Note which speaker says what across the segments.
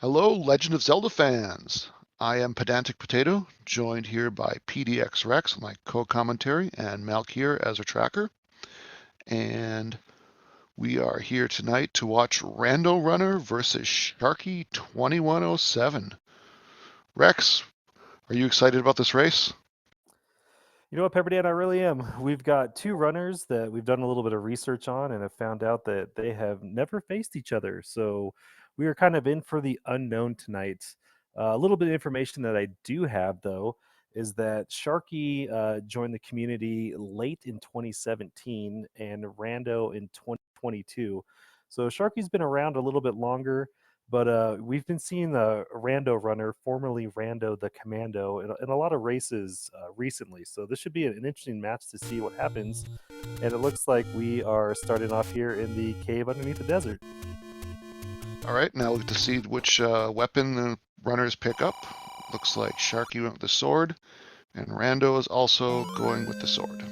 Speaker 1: Hello, Legend of Zelda fans. I am Pedantic Potato, joined here by PDX Rex, my co-commentary, and Malk here as a tracker. And we are here tonight to watch RandoRunner versus Sharky2107. Rex, are you excited about this race?
Speaker 2: You know what, Pepperdine, I really am. We've got two runners that we've done a little bit of research on and have found out that they have never faced each other. So we are kind of in for the unknown tonight. A little bit of information that I do have, though, is that Sharky joined the community late in 2017 and Rando in 2022. So Sharky's been around a little bit longer. But we've been seeing the RandoRunner, formerly Rando the Commando, in a lot of races recently. So this should be an interesting match to see what happens. And it looks like we are starting off here in the cave underneath the desert.
Speaker 1: All right, now we'll get to see which weapon the runners pick up. Looks like Sharky went with the sword, and Rando is also going with the sword.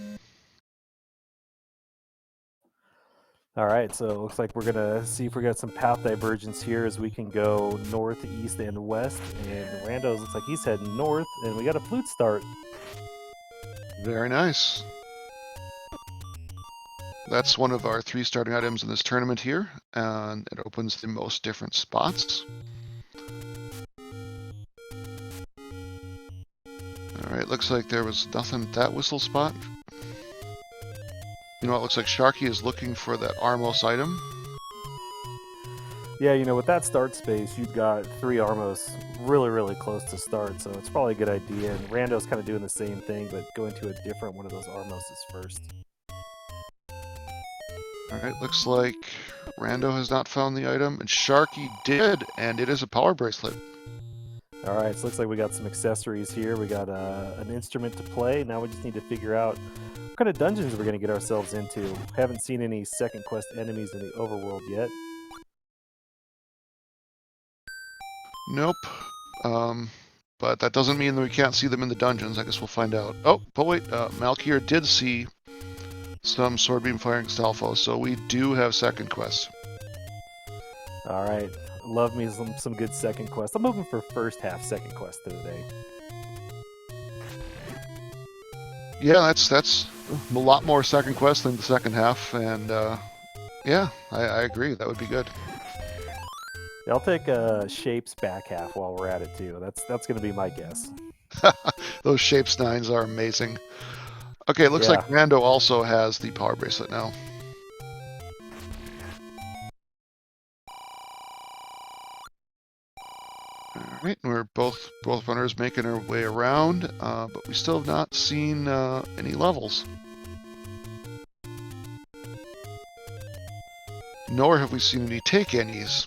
Speaker 2: All right, so it looks like we're gonna see if we got some path divergence here as we can go north, east, and west. And Rando's looks like he's heading north, and we got a flute start.
Speaker 1: Very nice. That's one of our 3 starting items in this tournament here, and it opens the most different spots. Alright, looks like there was nothing at that whistle spot. You know, it looks like Sharky is looking for that Armos item.
Speaker 2: Yeah, you know, with that start space, you've got 3 Armos really close to start, so it's probably a good idea. And Rando's kind of doing the same thing, but going to a different one of those Armoses first.
Speaker 1: Alright, looks like Rando has not found the item, and Sharky did, and it is a power bracelet.
Speaker 2: All right, so looks like we got some accessories here. We got an instrument to play. Now we just need to figure out what kind of dungeons we're going to get ourselves into. Haven't seen any second quest enemies in the overworld yet.
Speaker 1: Nope. But that doesn't mean that we can't see them in the dungeons. I guess we'll find out. Oh, but wait, Malkier did see some sword beam firing Stalfo, so we do have second quest.
Speaker 2: All right, love me some good second quest. I'm hoping for first half second quest today.
Speaker 1: Yeah, that's a lot more second quest than the second half, and yeah, I agree. That would be good.
Speaker 2: Yeah, I'll take Shape's back half while we're at it too. That's going to be my guess.
Speaker 1: Those Shapes 9s are amazing. Okay, it looks like Rando also has the power bracelet now. Alright, we're both runners making our way around, but we still have not seen any levels. Nor have we seen any take-any's.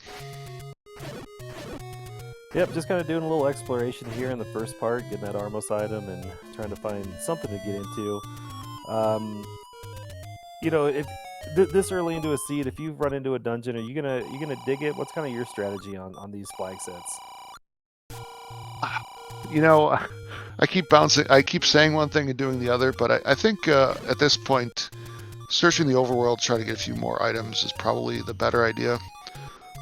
Speaker 2: Yep, just kind of doing a little exploration here in the first part, getting that Armos item and trying to find something to get into. You know, if this early into a seed, if you run into a dungeon, are you gonna dig it? What's kind of your strategy on these flag sets?
Speaker 1: You know, I keep saying one thing and doing the other, but I think at this point, searching the overworld, try to get a few more items is probably the better idea.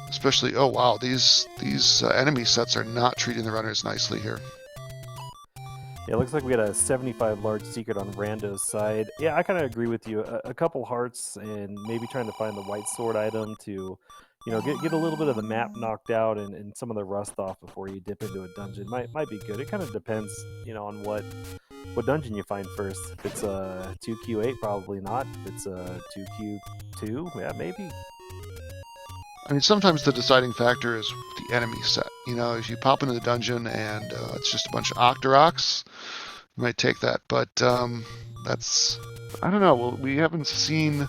Speaker 1: Especially, oh wow, these enemy sets are not treating the runners nicely here.
Speaker 2: Yeah, it looks like we got a 75 large secret on Rando's side. Yeah, I kind of agree with you. A couple hearts and maybe trying to find the white sword item to, you know, get a little bit of the map knocked out and some of the rust off before you dip into a dungeon might be good. It kind of depends, you know, on what dungeon you find first. If it's a 2Q8, probably not. If it's a 2Q2, yeah, maybe.
Speaker 1: I mean, sometimes the deciding factor is the enemy set. You know, if you pop into the dungeon and it's just a bunch of Octoroks, you might take that. But that's, I don't know. Well, we haven't seen,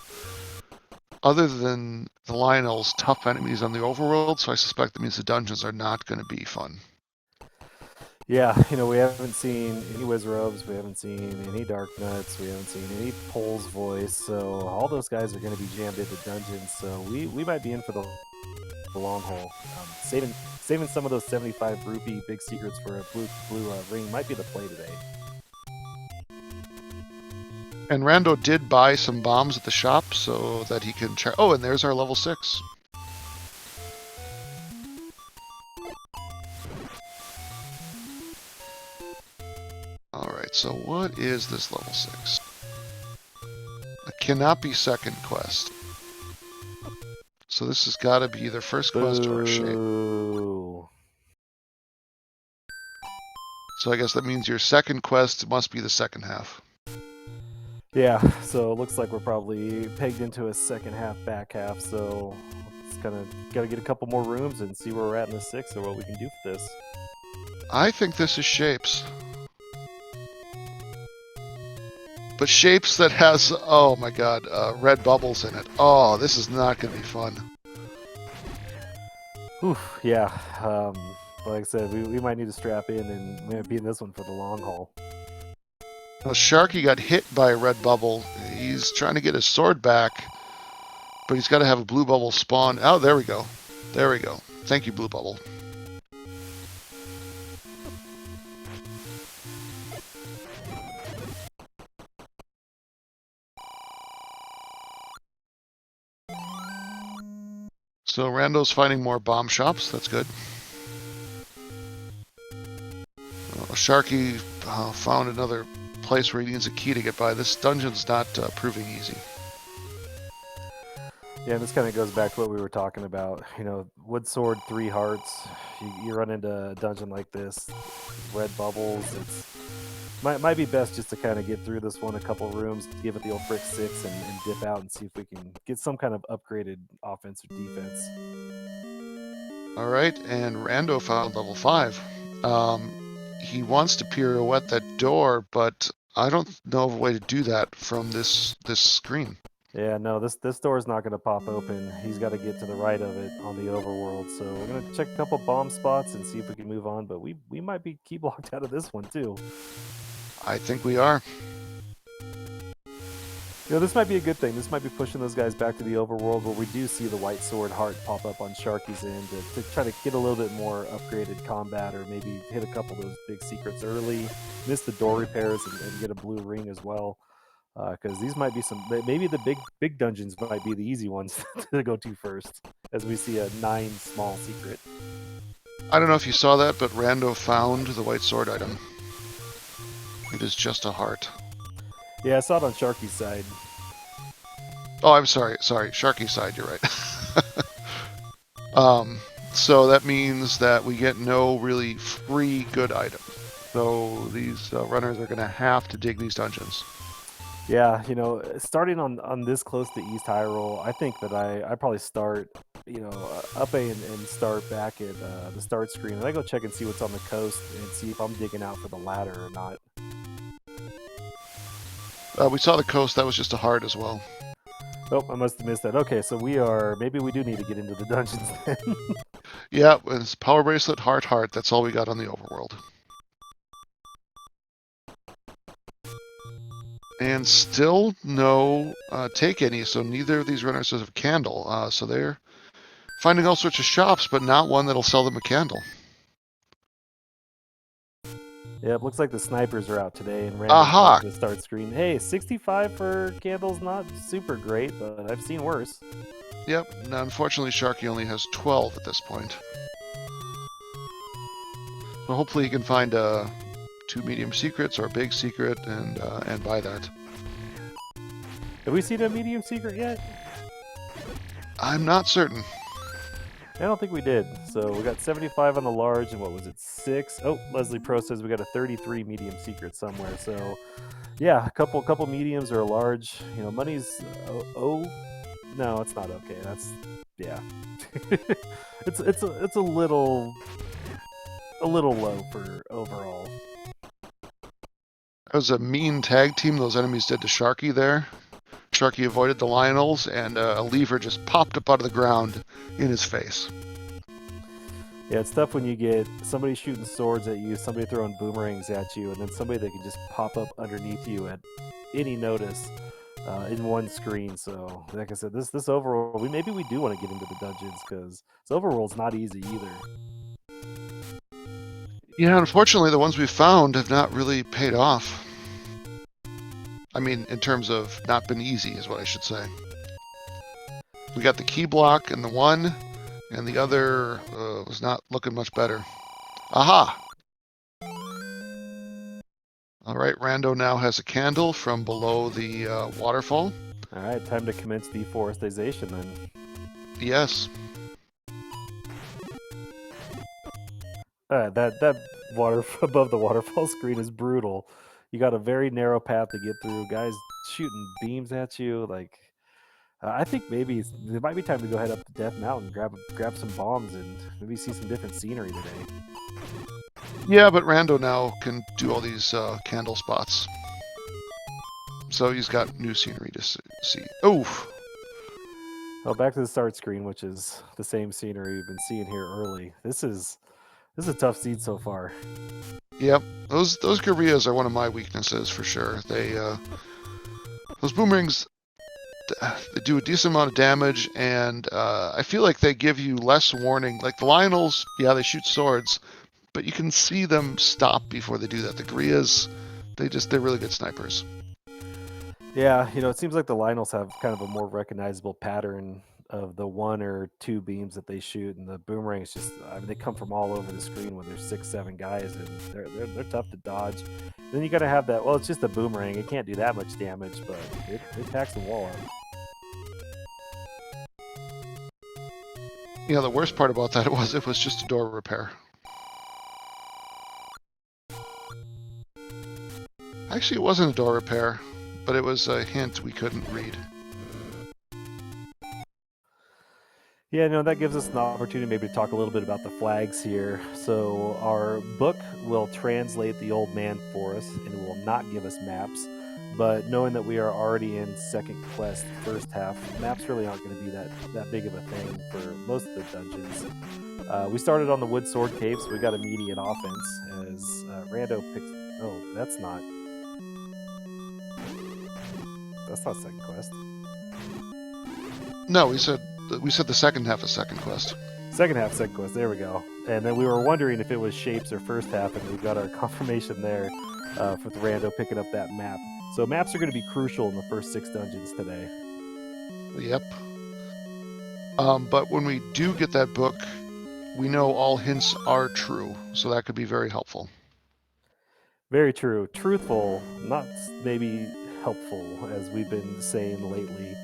Speaker 1: other than the Lionel's tough enemies on the overworld, so I suspect that means the dungeons are not going to be fun.
Speaker 2: Yeah, you know, we haven't seen any Wizrobes, we haven't seen any Dark Nuts, we haven't seen any Pole's Voice, so all those guys are going to be jammed into dungeons, so we might be in for the long haul. Saving some of those 75 rupee big secrets for a blue ring might be the play today.
Speaker 1: And Rando did buy some bombs at the shop so that he can oh, and there's our level 6. Alright, so what is this level 6? It cannot be second quest. So this has got to be either first quest or a shape.
Speaker 2: Boo.
Speaker 1: So I guess that means your second quest must be the second half.
Speaker 2: Yeah, so it looks like we're probably pegged into a second half, back half, so it's kind of got to get a couple more rooms and see where we're at in the 6 or what we can do for this.
Speaker 1: I think this is shapes. But shapes that has, oh my god, red bubbles in it. Oh, this is not going to be fun.
Speaker 2: Oof, yeah. Like I said, we might need to strap in and we might be in this one for the long haul.
Speaker 1: Well, Sharky got hit by a red bubble. He's trying to get his sword back, but he's got to have a blue bubble spawn. Oh, there we go. There we go. Thank you, blue bubble. So Rando's finding more bomb shops. That's good. Sharky found another place where he needs a key to get by. This dungeon's not proving easy.
Speaker 2: Yeah, and this kind of goes back to what we were talking about. You know, wood sword, 3 hearts. You run into a dungeon like this, red bubbles. Might be best just to kind of get through this one a couple rooms, give it the old brick 6, and dip out and see if we can get some kind of upgraded offense or defense.
Speaker 1: All right, and Rando found level 5. He wants to pirouette that door, but I don't know of a way to do that from this screen.
Speaker 2: Yeah, no, this door is not going to pop open. He's got to get to the right of it on the overworld. So we're going to check a couple bomb spots and see if we can move on. But we might be key blocked out of this one too.
Speaker 1: I think we are.
Speaker 2: You know, this might be a good thing. This might be pushing those guys back to the overworld where we do see the white sword heart pop up on Sharky's end to try to get a little bit more upgraded combat, or maybe hit a couple of those big secrets early, miss the door repairs, and get a blue ring as well. Because these might be maybe the big dungeons might be the easy ones to go to first, as we see a 9 small secret.
Speaker 1: I don't know if you saw that, but Rando found the white sword item. It is just a heart.
Speaker 2: Yeah, I saw it on Sharky's side.
Speaker 1: Oh, I'm sorry. Sharky's side, you're right. So that means that we get no really free good items. So these runners are going to have to dig these dungeons.
Speaker 2: Yeah, you know, starting on this close to East Hyrule, I think that I probably start, you know, up and start back at the start screen, and I go check and see what's on the coast and see if I'm digging out for the ladder or not.
Speaker 1: We saw the coast. That was just a heart as well.
Speaker 2: Oh, I must have missed that. Okay, so maybe we do need to get into the dungeons then.
Speaker 1: Yeah, it's power bracelet, heart. That's all we got on the overworld. And still no take any, so neither of these runners has a candle. So they're finding all sorts of shops, but not one that'll sell them a candle.
Speaker 2: Yeah, it looks like the snipers are out today and ran the start screen. Hey, 65 for candles, not super great, but I've seen worse.
Speaker 1: Yep. Now, unfortunately, Sharky only has 12 at this point. So hopefully he can find 2 medium secrets or a big secret and buy that.
Speaker 2: Have we seen a medium secret yet?
Speaker 1: I'm not certain.
Speaker 2: I don't think we did. So we got 75 on the large, and what was it, 6? Oh, Leslie Pro says we got a 33 medium secret somewhere. So, yeah, a couple mediums or a large. You know, money's no, it's not okay. That's it's a little low for overall.
Speaker 1: That was a mean tag team those enemies did to Sharky there. Sharky avoided the Lionels, and a lever just popped up out of the ground in his face.
Speaker 2: Yeah, it's tough when you get somebody shooting swords at you, somebody throwing boomerangs at you, and then somebody that can just pop up underneath you at any notice in one screen. So, like I said, this overworld, maybe we do want to get into the dungeons, because this overworld's not easy either.
Speaker 1: Yeah, unfortunately, the ones we've found have not really paid off. I mean, in terms of not been easy, is what I should say. We got the key block in the one, and the other was not looking much better. Aha! All right, Rando now has a candle from below the waterfall.
Speaker 2: All right, time to commence deforestation then.
Speaker 1: Yes.
Speaker 2: That water above the waterfall screen is brutal. You got a very narrow path to get through. Guys shooting beams at you. Like, I think maybe it might be time to go head up to Death Mountain, grab some bombs, and maybe see some different scenery today.
Speaker 1: Yeah, but Rando now can do all these candle spots. So he's got new scenery to see. Oh!
Speaker 2: Well, back to the start screen, which is the same scenery we've been seeing here early. This is a tough seed so far.
Speaker 1: Yep, those Gorillas are one of my weaknesses for sure. They those boomerangs, they do a decent amount of damage, and I feel like they give you less warning. Like the Lionels, yeah, they shoot swords, but you can see them stop before they do that. The Gorillas, they're really good snipers.
Speaker 2: Yeah, it seems like the Lionels have kind of a more recognizable pattern of the 1 or 2 beams that they shoot, and the boomerangs just, I mean, they come from all over the screen when there's 6, 7 guys, and they're tough to dodge. Then you got to have that. Well, it's just a boomerang; it can't do that much damage, but it packs the wall up.
Speaker 1: The worst part about that was it was just a door repair. Actually, it wasn't a door repair, but it was a hint we couldn't read.
Speaker 2: Yeah, that gives us an opportunity maybe to talk a little bit about the flags here. So our book will translate the old man for us and it will not give us maps. But knowing that we are already in second quest, first half, maps really aren't going to be that big of a thing for most of the dungeons. We started on the Wood Sword Cave, so we got immediate offense as Rando picks... Oh, that's not second quest.
Speaker 1: No, we said the second half of second quest.
Speaker 2: Second half, second quest. There we go. And then we were wondering if it was shapes or first half, and we got our confirmation there for the Rando picking up that map. So maps are going to be crucial in the first 6 dungeons today.
Speaker 1: Yep. But when we do get that book, we know all hints are true, so that could be very helpful.
Speaker 2: Very true. Truthful, not maybe helpful, as we've been saying lately.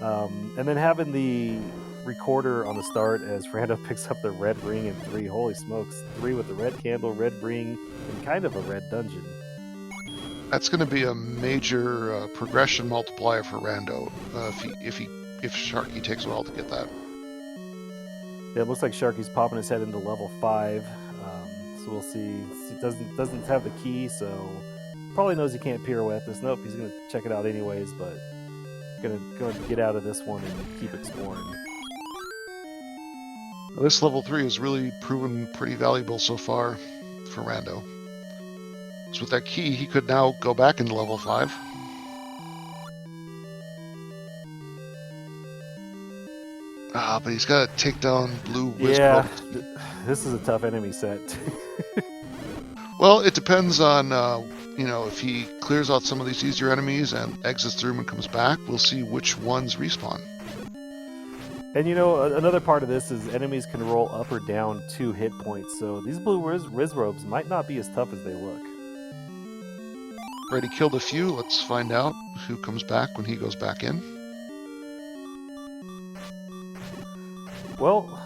Speaker 2: And then having the recorder on the start as Rando picks up the red ring in 3. Holy smokes. 3 with the red candle, red ring, and kind of a red dungeon.
Speaker 1: That's going to be a major progression multiplier for Rando if Sharky takes a while to get that.
Speaker 2: Yeah, it looks like Sharky's popping his head into level 5. So we'll see. He doesn't have the key, so probably knows he can't pirouette this. Nope, he's going to check it out anyways, but going to get out of this one and keep exploring.
Speaker 1: This level 3 has really proven pretty valuable so far for Rando. So with that key, he could now go back into level 5. But he's got to take down blue Wizrobe.
Speaker 2: Yeah, this is a tough enemy set.
Speaker 1: Well, it depends on, if he clears out some of these easier enemies and exits through them and comes back, we'll see which ones respawn.
Speaker 2: And another part of this is enemies can roll up or down 2 hit points, so these blue Wizrobes might not be as tough as they look.
Speaker 1: Already killed a few. Let's find out who comes back when he goes back in.
Speaker 2: Well,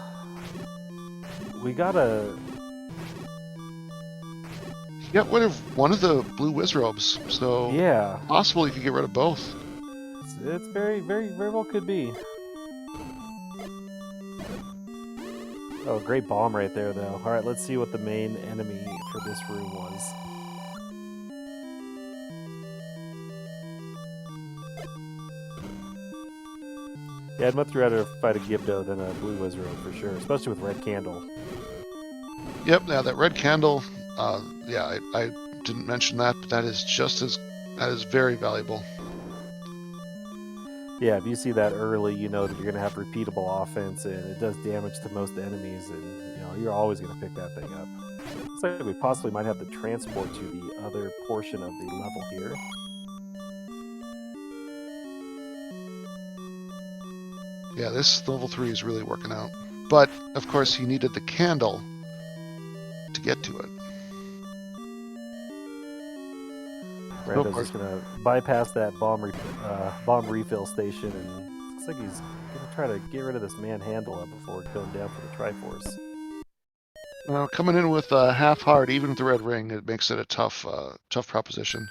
Speaker 2: we gotta...
Speaker 1: He got rid of one of the blue Wizrobes, so
Speaker 2: yeah,
Speaker 1: possible he could get rid of both.
Speaker 2: It's very, very, very well could be. Oh, great bomb right there, though. All right, let's see what the main enemy for this room was. Yeah, I'd much rather fight a Gibdo than a blue Wizrobe for sure, especially with red candle.
Speaker 1: Yep, yeah, that red candle. Yeah, I didn't mention that, but that is very valuable.
Speaker 2: Yeah, if you see that early, you know that you're going to have repeatable offense, and it does damage to most enemies, and you're always going to pick that thing up. Looks like we possibly might have to transport to the other portion of the level here.
Speaker 1: Yeah, this level 3 is really working out. But, of course, he needed the candle to get to it. Go
Speaker 2: Rando's
Speaker 1: for
Speaker 2: just
Speaker 1: it.
Speaker 2: gonna bypass that bomb refill station, and looks like he's gonna try to get rid of this manhandle before going down for the Triforce.
Speaker 1: Coming in with half heart, even with the red ring, it makes it a tough proposition.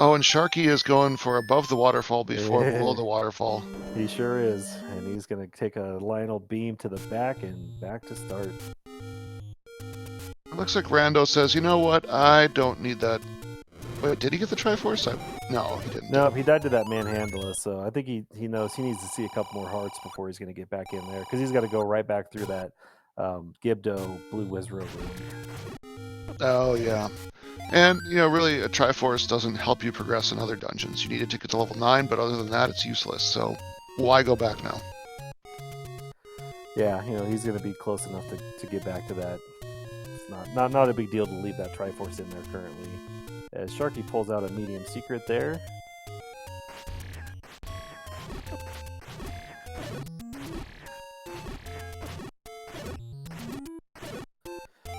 Speaker 1: Oh, and Sharky is going for above the waterfall before below the waterfall.
Speaker 2: He sure is, and he's gonna take a Lionel beam to the back and back to start.
Speaker 1: It looks like Rando says, you know what? I don't need that. Wait, did he get the Triforce? No, he didn't.
Speaker 2: Nope, he died to that manhandler, so I think he knows he needs to see a couple more hearts before he's going to get back in there, because he's got to go right back through that Gibdo Blue Wizro room.
Speaker 1: Oh, yeah. And, you know, really, a Triforce doesn't help you progress in other dungeons. You need it to get to level 9, but other than that, it's useless. So, why go back now?
Speaker 2: Yeah, you know, he's going to be close enough to get back to that. It's not a big deal to leave that Triforce in there currently. As Sharky pulls out a medium secret there.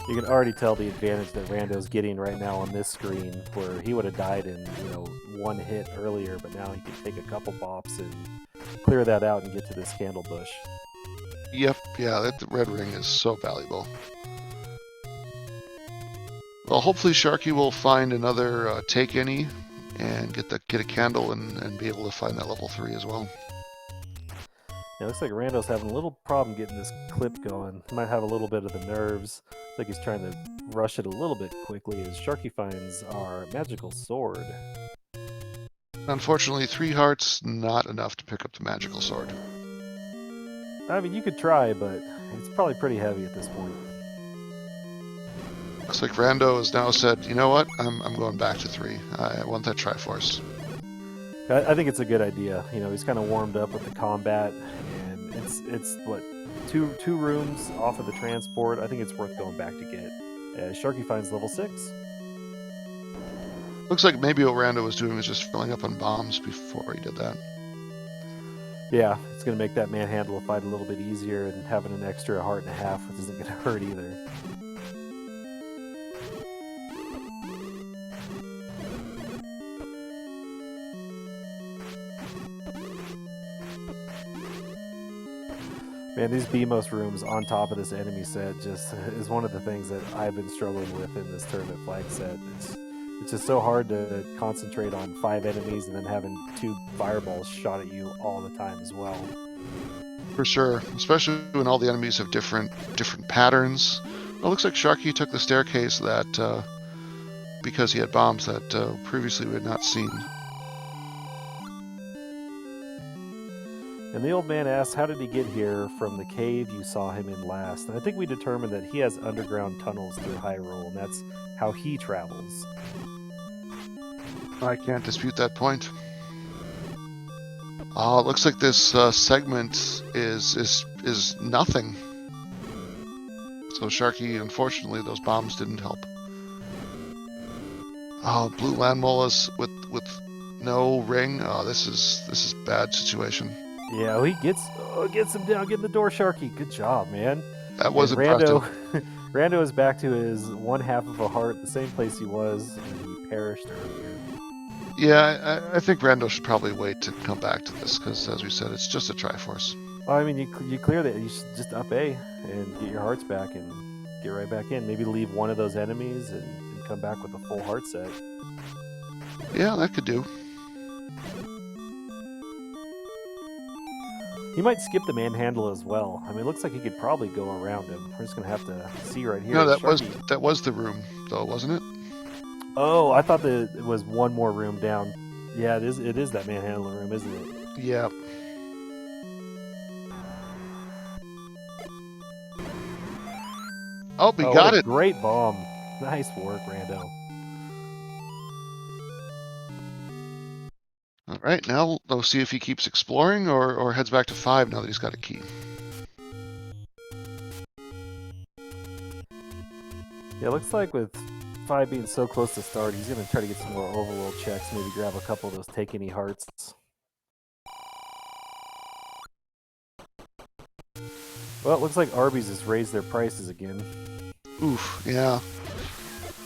Speaker 2: You can already tell the advantage that Rando's getting right now on this screen, where he would have died in, you know, one hit earlier, but now he can take a couple bops and clear that out and get to this candle bush.
Speaker 1: Yep, yeah, that red ring is so valuable. Well, hopefully Sharky will find another take any and get a candle and be able to find that level 3 as well.
Speaker 2: Yeah, it looks like Rando's having a little problem getting this clip going. He might have a little bit of the nerves. It's like he's trying to rush it a little bit quickly as Sharky finds our magical sword.
Speaker 1: Unfortunately, 3 hearts, not enough to pick up the magical sword.
Speaker 2: I mean, you could try, but it's probably pretty heavy at this point.
Speaker 1: Looks like Rando has now said, you know what, I'm going back to 3. I want that Triforce.
Speaker 2: I think it's a good idea. You know, he's kind of warmed up with the combat, and it's what, two rooms off of the transport. I think it's worth going back to get. Sharky finds level 6.
Speaker 1: Looks like maybe what Rando was doing was just filling up on bombs before he did that.
Speaker 2: Yeah, it's going to make that manhandle fight a little bit easier, and having an extra heart and a half isn't going to hurt either. Man, these BMOS rooms on top of this enemy set just is one of the things that I've been struggling with in this tournament flag set. It's just so hard to concentrate on 5 enemies and then having 2 fireballs shot at you all the time as well.
Speaker 1: For sure, especially when all the enemies have different patterns. Well, it looks like Sharky took the staircase that, because he had bombs that previously we had not seen.
Speaker 2: And the old man asks, how did he get here from the cave you saw him in last? And I think we determined that he has underground tunnels through Hyrule, and that's how he travels.
Speaker 1: I can't dispute that point. Oh, it looks like this segment is nothing. So Sharky, unfortunately, those bombs didn't help. Oh, blue landmollas with no ring. Oh, this is bad situation.
Speaker 2: Yeah, he gets him down, get in the door, Sharky. Good job, man.
Speaker 1: That was
Speaker 2: and
Speaker 1: impressive.
Speaker 2: Rando is back to his 1/2 of a heart, the same place he was when he perished earlier.
Speaker 1: Yeah, I think Rando should probably wait to come back to this, because as we said, it's just a Triforce.
Speaker 2: Well, I mean, you clear that. You should just up A and get your hearts back and get right back in. Maybe leave one of those enemies and come back with a full heart set.
Speaker 1: Yeah, that could do.
Speaker 2: He might skip the manhandle as well. I mean, it looks like he could probably go around him. We're just gonna have to see right here.
Speaker 1: No, that was the room, though, wasn't it?
Speaker 2: Oh, I thought that it was one more room down. Yeah, it is. It is that manhandle room, isn't it?
Speaker 1: Yeah. Oh, we got it.
Speaker 2: Great bomb. Nice work, Rando.
Speaker 1: All right, now we'll see if he keeps exploring or heads back to 5 now that he's got a key.
Speaker 2: Yeah, it looks like with 5 being so close to start, he's going to try to get some more overworld checks, maybe grab a couple of those take any hearts. Well, it looks like Arby's has raised their prices again.
Speaker 1: Oof, yeah.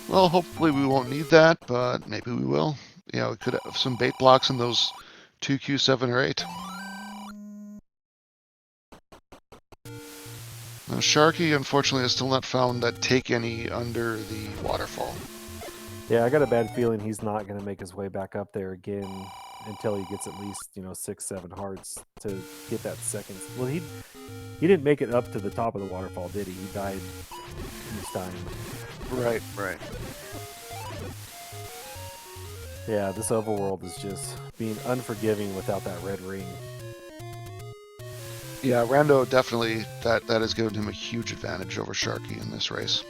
Speaker 1: Well, hopefully we won't need that, but maybe we will. You know, we could have some bait blocks in those 2Q7 or 8. Now, Sharky, unfortunately, has still not found that take any under the waterfall.
Speaker 2: Yeah, I got a bad feeling he's not going to make his way back up there again until he gets at least 6, 7 hearts to get that second. Well, he didn't make it up to the top of the waterfall, did he? He died each time.
Speaker 1: Right, right.
Speaker 2: Yeah, this overworld is just being unforgiving without that red ring.
Speaker 1: Yeah, Rando definitely, that has given him a huge advantage over Sharky in this race.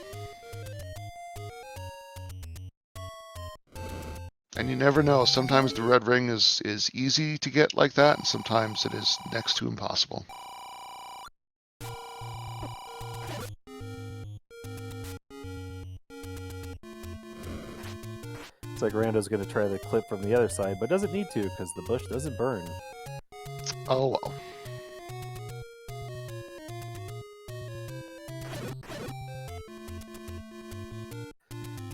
Speaker 1: And you never know, sometimes the red ring is easy to get like that, and sometimes it is next to impossible.
Speaker 2: It's like Rando's going to try the clip from the other side, but doesn't need to because the bush doesn't burn.
Speaker 1: Oh well.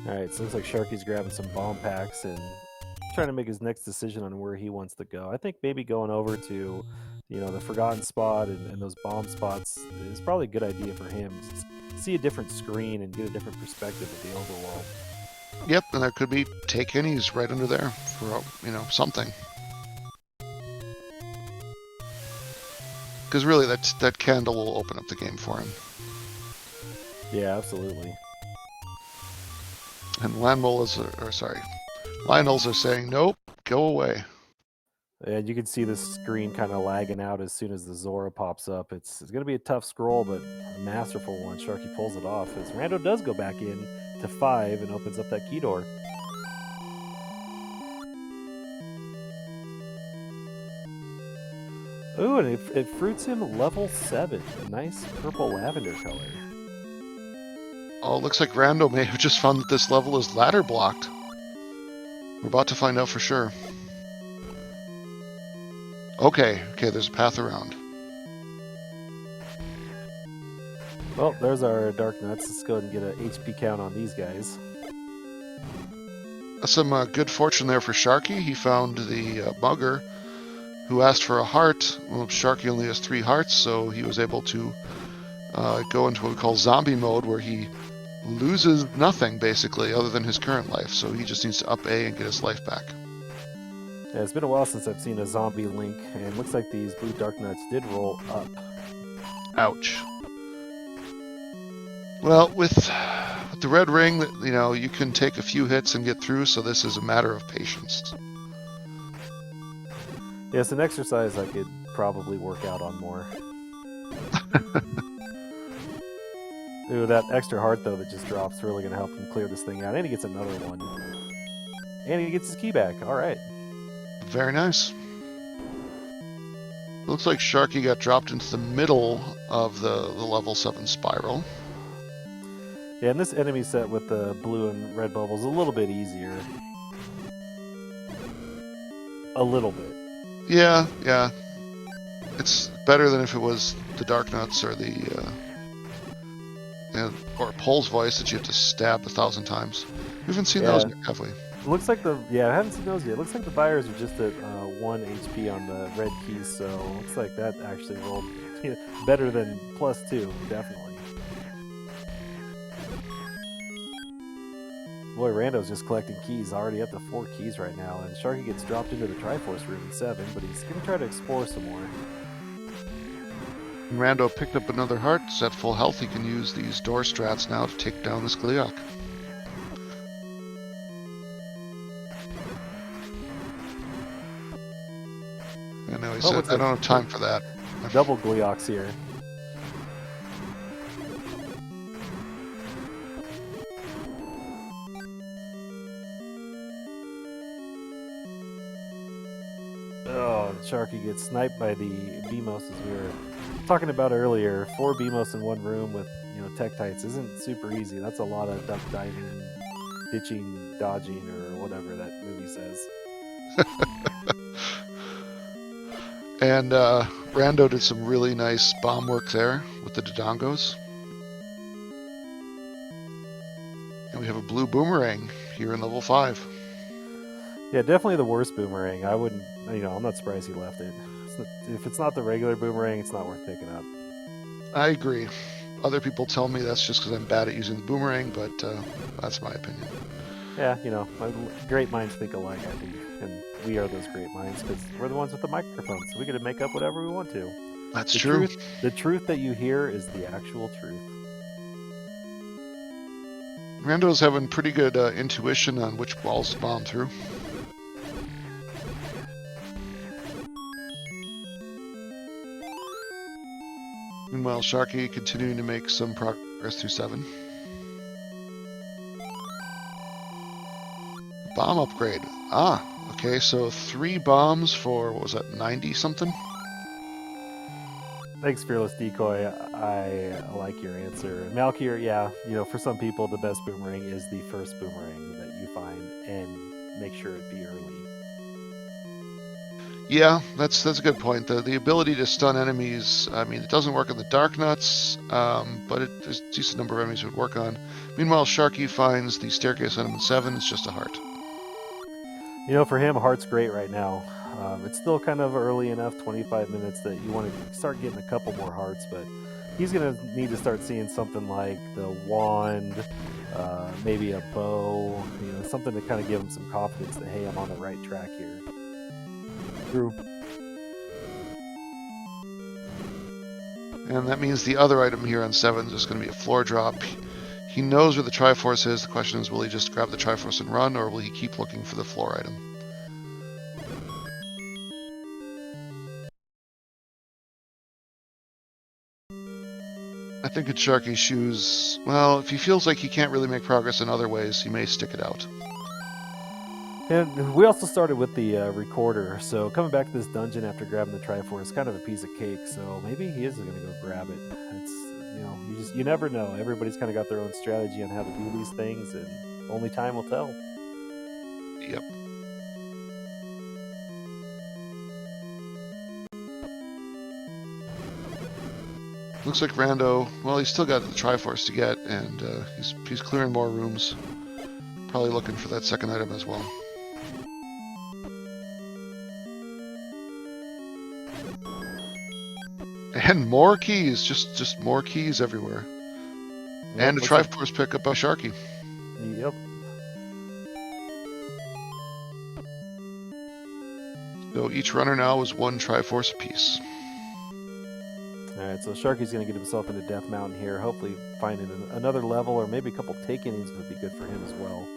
Speaker 2: Alright, so it looks like Sharky's grabbing some bomb packs and trying to make his next decision on where he wants to go. I think maybe going over to, the forgotten spot and those bomb spots is probably a good idea for him. Just see a different screen and get a different perspective of the overworld.
Speaker 1: Yep, and there could be take hennies right under there for, something. Because really, that candle will open up the game for him.
Speaker 2: Yeah, absolutely.
Speaker 1: And Lionels are saying, nope, go away.
Speaker 2: And you can see the screen kind of lagging out as soon as the Zora pops up. It's going to be a tough scroll, but a masterful one. Sharky pulls it off as Rando does go back in to 5 and opens up that key door. Ooh, and it fruits him level 7. A nice purple lavender color.
Speaker 1: Oh, it looks like Rando may have just found that this level is ladder blocked. We're about to find out for sure. Okay, there's a path around.
Speaker 2: Well, there's our Dark Nuts. Let's go ahead and get an HP count on these guys.
Speaker 1: Some good fortune there for Sharky. He found the mugger who asked for a heart. Well, Sharky only has 3 hearts, so he was able to go into what we call zombie mode, where he loses nothing, basically, other than his current life. So he just needs to up A and get his life back.
Speaker 2: Yeah, it's been a while since I've seen a zombie Link, and it looks like these blue Dark Nuts did roll up.
Speaker 1: Ouch. Well, with the red ring, you can take a few hits and get through, so this is a matter of patience.
Speaker 2: Yeah, it's an exercise I could probably work out on more. Ooh, that extra heart, though, that just drops really going to help him clear this thing out. And he gets another one. And he gets his key back. All right.
Speaker 1: Very nice. Looks like Sharky got dropped into the middle of the level 7 spiral.
Speaker 2: Yeah, and this enemy set with the blue and red bubbles is a little bit easier. A little bit.
Speaker 1: Yeah. It's better than if it was the Dark Nuts or or Pole's voice that you have to stab 1,000 times. We haven't seen those yet, have we?
Speaker 2: It looks like I haven't seen those yet. It looks like the buyers are just at 1 HP on the red keys, so it looks like that actually rolled better than +2, definitely. Boy, Rando's just collecting keys, already up to 4 keys right now, and Sharky gets dropped into the Triforce room in 7, but he's going to try to explore some more.
Speaker 1: And Rando picked up another heart. It's at full health. He can use these door strats now to take down this Gleeok. I know he said, I don't have time for that.
Speaker 2: Double Gleeoks here. Oh, Sharky gets sniped by the Beamos, as we were talking about earlier. 4 Beamos in one room with Tektites isn't super easy. That's a lot of duck diving, ditching, dodging, or whatever that movie says.
Speaker 1: And Rando did some really nice bomb work there with the Dodongos. And we have a blue boomerang here in level 5.
Speaker 2: Yeah, definitely the worst boomerang. I wouldn't, I'm not surprised he left it. If it's not the regular boomerang, it's not worth picking up.
Speaker 1: I agree. Other people tell me that's just because I'm bad at using the boomerang, but that's my opinion.
Speaker 2: Yeah, great minds think alike, I think. And we are those great minds because we're the ones with the microphones. So we get to make up whatever we want to.
Speaker 1: That's true.
Speaker 2: The truth that you hear is the actual truth.
Speaker 1: Rando's having pretty good intuition on which balls to bomb through. Meanwhile, Sharky continuing to make some progress through 7. Bomb upgrade. Ah, okay, so 3 bombs for, what was that, 90 something?
Speaker 2: Thanks, Fearless Decoy. I like your answer. Malkier, yeah, for some people, the best boomerang is the first boomerang that you find, and make sure it be early.
Speaker 1: Yeah, that's a good point. The ability to stun enemies, I mean, it doesn't work on the Dark Nuts, but there's a decent number of enemies it would work on. Meanwhile, Sharky finds the staircase item in 7, it's just a heart.
Speaker 2: For him, heart's great right now. It's still kind of early enough, 25 minutes, that you want to start getting a couple more hearts, but he's going to need to start seeing something like the wand, maybe a bow, something to kind of give him some confidence that, hey, I'm on the right track here. True.
Speaker 1: And that means the other item here on 7 is just going to be a floor drop. He knows where the Triforce is. The question is, will he just grab the Triforce and run, or will he keep looking for the floor item? I think it's Sharky's shoes. Well, if he feels like he can't really make progress in other ways, he may stick it out.
Speaker 2: And we also started with the recorder, so coming back to this dungeon after grabbing the Triforce is kind of a piece of cake. So maybe he is going to go grab it. It's you never know. Everybody's kind of got their own strategy on how to do these things, and only time will tell.
Speaker 1: Yep. Looks like Rando, well, he's still got the Triforce to get, and he's clearing more rooms. Probably looking for that second item as well. And more keys, just more keys everywhere. Yep, and a Triforce pickup by Sharky.
Speaker 2: Yep.
Speaker 1: So each runner now is 1 Triforce apiece.
Speaker 2: Alright, so Sharky's going to get himself into Death Mountain here, hopefully finding another level or maybe a couple take innings would be good for him as well.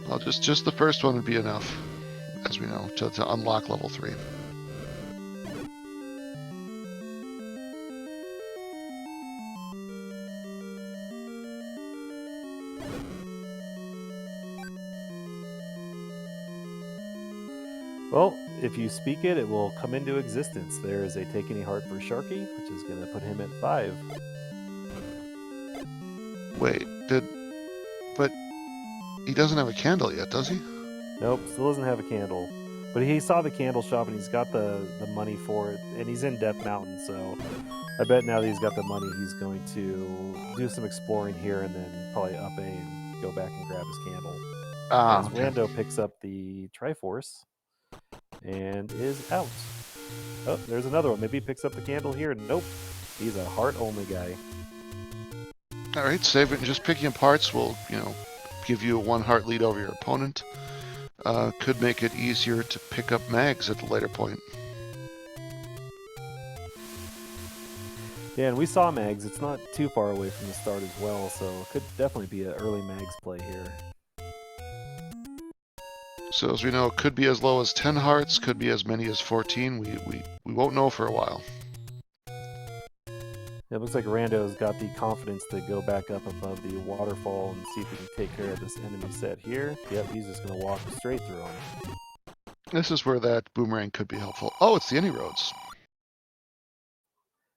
Speaker 1: Well, just the first one would be enough, as we know, to unlock level 3.
Speaker 2: Well, if you speak it, it will come into existence. There is a Take Any Heart for Sharky, which is going to put him at 5.
Speaker 1: Wait, but he doesn't have a candle yet, does he?
Speaker 2: Nope, still doesn't have a candle. But he saw the candle shop and he's got the money for it, and he's in Death Mountain, so I bet now that he's got the money, he's going to do some exploring here and then probably up A and go back and grab his candle. As
Speaker 1: okay.
Speaker 2: Rando picks up the Triforce and is out. Oh, there's another one. Maybe he picks up the candle here. Nope. He's a heart-only guy.
Speaker 1: Alright, save it and just picking up hearts will, give you a 1 heart lead over your opponent. Could make it easier to pick up mags at the later point.
Speaker 2: Yeah, and we saw mags. It's not too far away from the start as well, so it could definitely be an early mags play here.
Speaker 1: So as we know, it could be as low as 10 hearts, could be as many as 14. We won't know for a while.
Speaker 2: It looks like Rando's got the confidence to go back up above the waterfall and see if he can take care of this enemy set here. Yep, he's just going to walk straight through him.
Speaker 1: This is where that boomerang could be helpful. Oh, it's the any roads.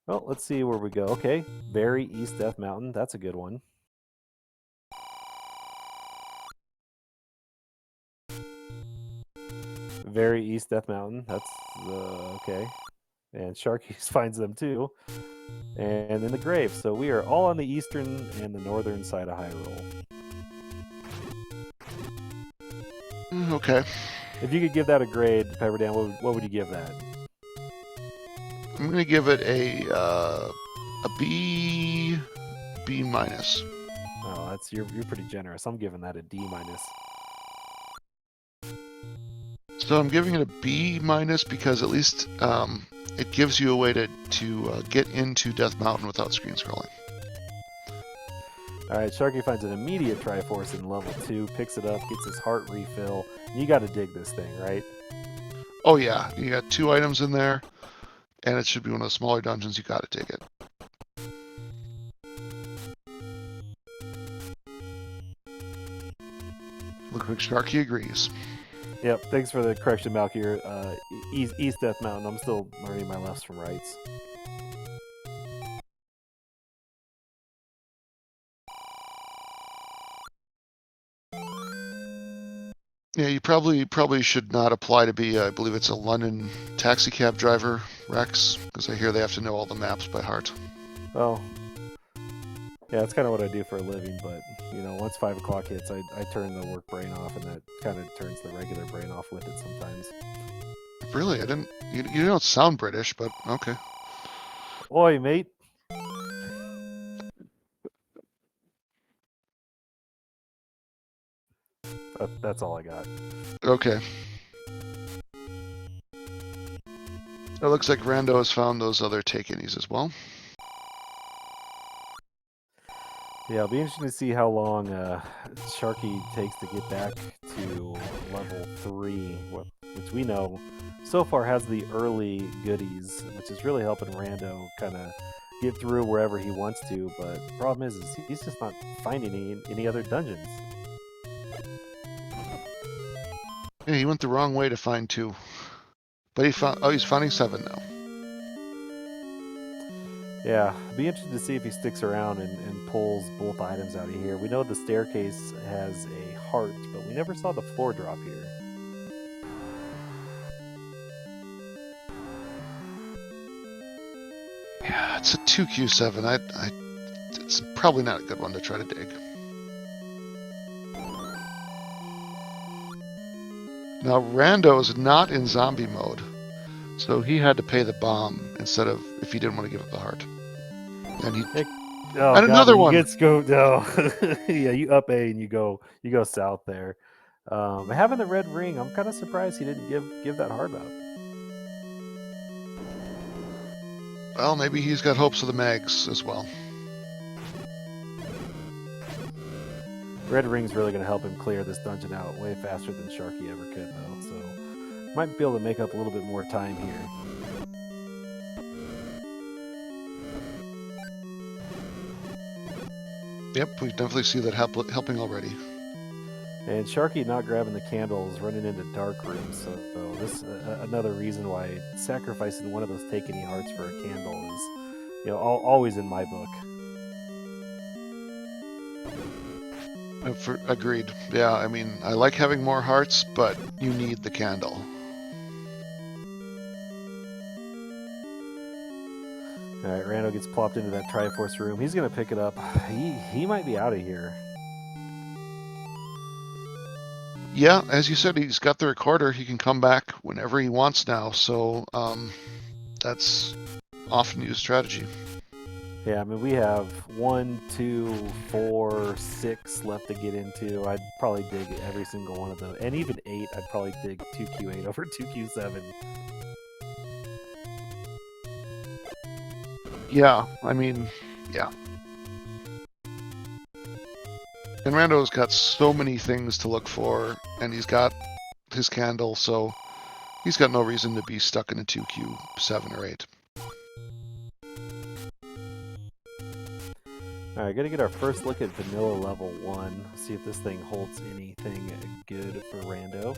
Speaker 2: Well, let's see where we go. Okay, very East Death Mountain. That's a good one. Very East Death Mountain. That's okay. And Sharky finds them too. And in the grave. So we are all on the eastern and the northern side of Hyrule.
Speaker 1: Okay.
Speaker 2: If you could give that a grade, Pepperdan, what would you give that?
Speaker 1: I'm gonna give it a B minus.
Speaker 2: Oh, you're pretty generous. I'm giving that a D minus.
Speaker 1: So I'm giving it a B minus because at least it gives you a way to get into Death Mountain without screen scrolling.
Speaker 2: All right, Sharky finds an immediate Triforce in level 2, picks it up, gets his heart refill. You got to dig this thing, right?
Speaker 1: Oh yeah, you got 2 items in there, and it should be one of the smaller dungeons. You got to dig it. Looks like Sharky agrees.
Speaker 2: Yep, thanks for the correction, Malkier. East Death Mountain. I'm still learning my lefts from rights.
Speaker 1: Yeah, you probably should not apply to be, I believe it's a London taxi cab driver, Rex, because I hear they have to know all the maps by heart.
Speaker 2: Well, yeah, that's kind of what I do for a living, but, you know, once 5 o'clock hits, I turn the work brain off, and that kind of turns the regular brain off with it sometimes.
Speaker 1: Really? You don't sound British, but okay.
Speaker 2: Oi, mate. That's all I got.
Speaker 1: Okay. It looks like Rando has found those other take-inies as well.
Speaker 2: Yeah, it'll be interesting to see how long Sharky takes to get back to level 3, which we know so far has the early goodies, which is really helping Rando kind of get through wherever he wants to. But the problem is he's just not finding any other dungeons.
Speaker 1: Yeah, he went the wrong way to find 2. But he's finding 7 now.
Speaker 2: Yeah, be interested to see if he sticks around and pulls both items out of here. We know the staircase has a heart, but we never saw the floor drop here.
Speaker 1: Yeah, it's a 2Q7. It's probably not a good one to try to dig. Now, Rando is not in zombie mode, so he had to pay the bomb instead of if he didn't want to give up the heart. And he and another one.
Speaker 2: Let's go. No, yeah, you up A and you go south there. Having the red ring, I'm kind of surprised he didn't give that heart out.
Speaker 1: Well, maybe he's got hopes of the mags as well.
Speaker 2: Red ring's really going to help him clear this dungeon out way faster than Sharky ever could, though. So might be able to make up a little bit more time here.
Speaker 1: Yep, we definitely see that helping already.
Speaker 2: And Sharky not grabbing the candles, running into dark rooms. So this another reason why sacrificing one of those take any hearts for a candle is, you know, always in my book.
Speaker 1: Agreed. Yeah, I mean, I like having more hearts, but you need the candle.
Speaker 2: All right, Rando gets plopped into that Triforce room. He's going to pick it up. He might be out of here.
Speaker 1: Yeah, as you said, he's got the recorder. He can come back whenever he wants now, so that's often used strategy.
Speaker 2: Yeah, I mean, we have 1, 2, 4, 6 left to get into. I'd probably dig every single one of those. And even 8, I'd probably dig 2Q8 over 2Q7.
Speaker 1: Yeah, I mean, yeah. And Rando's got so many things to look for, and he's got his candle, so he's got no reason to be stuck in a 2Q7 or 8.
Speaker 2: All right, gotta get our first look at vanilla level 1. See if this thing holds anything good for Rando.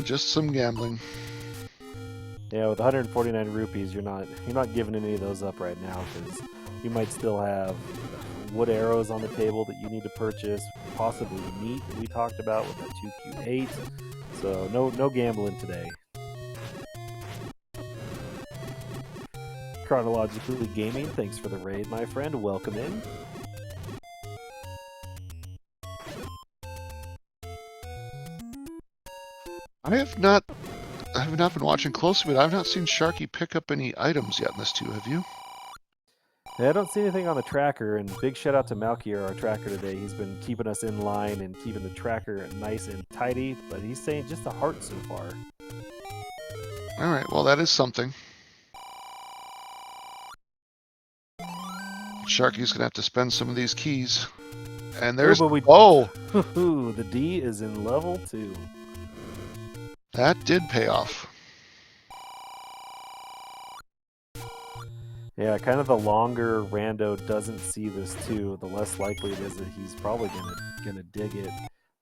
Speaker 1: Just some gambling.
Speaker 2: Yeah, with 149 rupees, you're not giving any of those up right now because you might still have wood arrows on the table that you need to purchase, possibly meet we talked about with the 2Q8. So no gambling today. Chronologically Gaming, thanks for the raid, my friend. Welcome in.
Speaker 1: I have not been watching closely, but I've not seen Sharky pick up any items yet in this too. Have you?
Speaker 2: Yeah, I don't see anything on the tracker, and big shout out to Malkier, our tracker today. He's been keeping us in line and keeping the tracker nice and tidy, but he's saying just a heart so far.
Speaker 1: All right, well that is something. Sharky's gonna have to spend some of these keys. And there's
Speaker 2: the D is in level 2.
Speaker 1: That did pay off.
Speaker 2: Yeah, kind of the longer Rando doesn't see this too, the less likely it is that he's probably gonna dig it.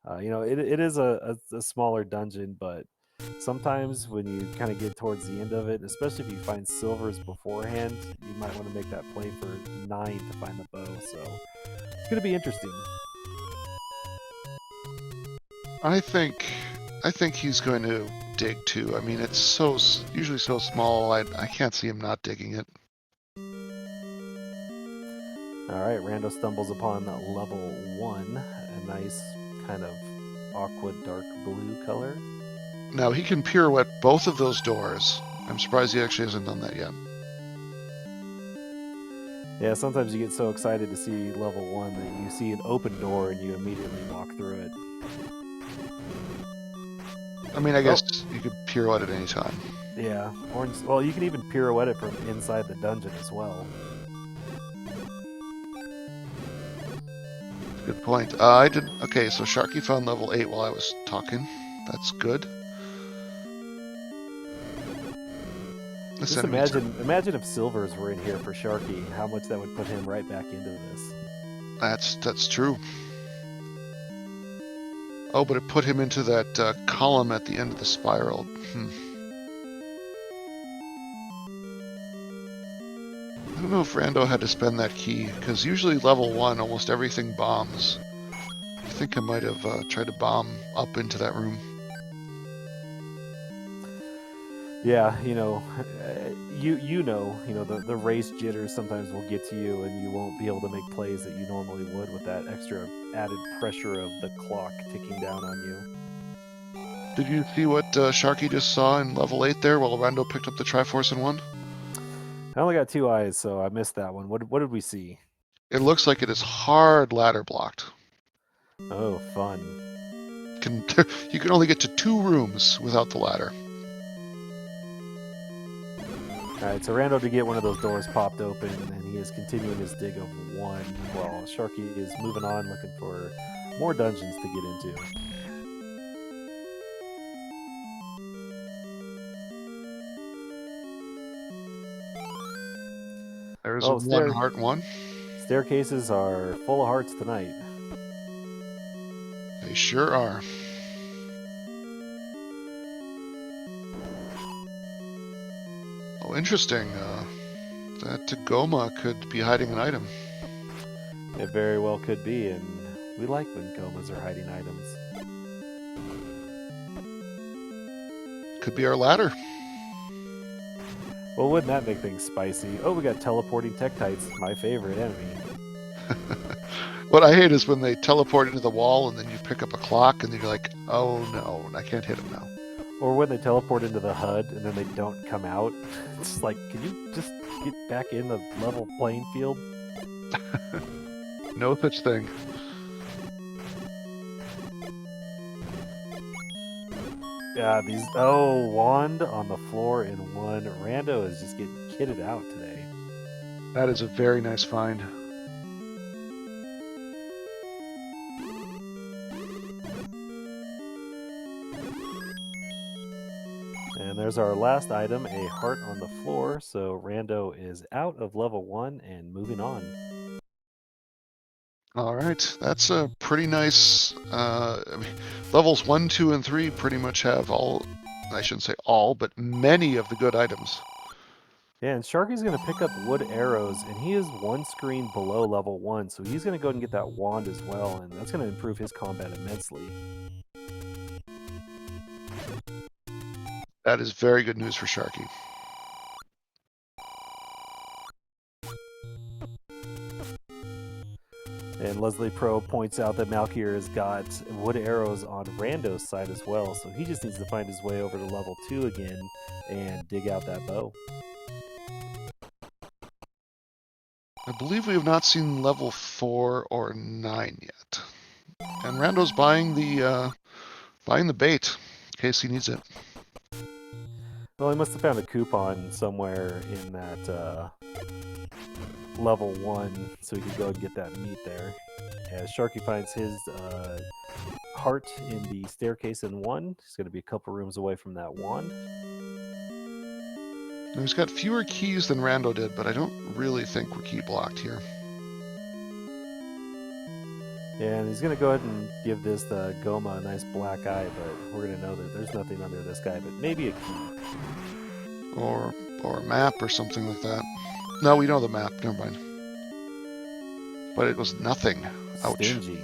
Speaker 2: It is a smaller dungeon, but sometimes when you kind of get towards the end of it, especially if you find silvers beforehand, you might want to make that play for 9 to find the bow. So it's gonna be interesting.
Speaker 1: I think he's going to dig too. I mean, it's usually so small. I can't see him not digging it.
Speaker 2: All right, Rando stumbles upon level 1, a nice kind of aqua dark blue color.
Speaker 1: Now he can pirouette both of those doors. I'm surprised he actually hasn't done that yet.
Speaker 2: Yeah, sometimes you get so excited to see level 1 that you see an open door and you immediately walk through it.
Speaker 1: I mean, I guess you could pirouette at any time.
Speaker 2: Yeah, well, you can even pirouette it from inside the dungeon as well.
Speaker 1: Good point. Okay, so Sharky found level 8 while I was talking. That's good.
Speaker 2: Just imagine if silvers were in here for Sharky, how much that would put him right back into this.
Speaker 1: That's true. Oh, but it put him into that column at the end of the spiral. I don't know if Rando had to spend that key, because usually level 1, almost everything bombs. I think I might have tried to bomb up into that room.
Speaker 2: Yeah, the race jitters sometimes will get to you, and you won't be able to make plays that you normally would with that extra added pressure of the clock ticking down on you.
Speaker 1: Did you see what Sharky just saw in level 8 there while Rando picked up the Triforce in 1?
Speaker 2: I only got 2 eyes, so I missed that one. What did we see?
Speaker 1: It looks like it is hard ladder blocked.
Speaker 2: Oh, fun.
Speaker 1: You can only get to 2 rooms without the ladder.
Speaker 2: Alright, so Rando to get one of those doors popped open, and he is continuing his dig of 1, while Sharky is moving on looking for more dungeons to get into.
Speaker 1: There's a 1 heart 1.
Speaker 2: Staircases are full of hearts tonight.
Speaker 1: They sure are. Oh, interesting. That Goma could be hiding an item.
Speaker 2: It very well could be, and we like when Gomas are hiding items.
Speaker 1: Could be our ladder.
Speaker 2: Well, wouldn't that make things spicy? Oh, we got teleporting Tektites, my favorite enemy.
Speaker 1: What I hate is when they teleport into the wall and then you pick up a clock and then you're like, oh no, I can't hit them now.
Speaker 2: Or when they teleport into the HUD and then they don't come out. It's like, can you just get back in the level playing field?
Speaker 1: No such thing.
Speaker 2: Yeah, wand on the floor in 1. Rando is just getting kitted out today.
Speaker 1: That is a very nice find.
Speaker 2: And there's our last item, a heart on the floor. So Rando is out of level 1 and moving on.
Speaker 1: All right, that's a pretty nice. Levels 1, 2, and 3 pretty much have all. I shouldn't say all, but many of the good items.
Speaker 2: Yeah, and Sharky's going to pick up wood arrows, and he is one screen below level 1, so he's going to go ahead and get that wand as well, and that's going to improve his combat immensely.
Speaker 1: That is very good news for Sharky.
Speaker 2: And Leslie Pro points out that Malkier has got wood arrows on Rando's side as well, so he just needs to find his way over to level 2 again and dig out that bow.
Speaker 1: I believe we have not seen level 4 or 9 yet. And Rando's buying the bait in case he needs it.
Speaker 2: Well, he must have found a coupon somewhere in that level 1, so he could go and get that meat there. As Sharky finds his heart in the staircase in 1, he's going to be a couple rooms away from that wand.
Speaker 1: Now, he's got fewer keys than Rando did, but I don't really think we're key blocked here.
Speaker 2: And he's going to go ahead and give this Goma a nice black eye, but we're going to know that there's nothing under this guy, but maybe a key.
Speaker 1: Or a map or something like that. No, we know the map. Never mind. But it was nothing. Ouch.
Speaker 2: Stingy.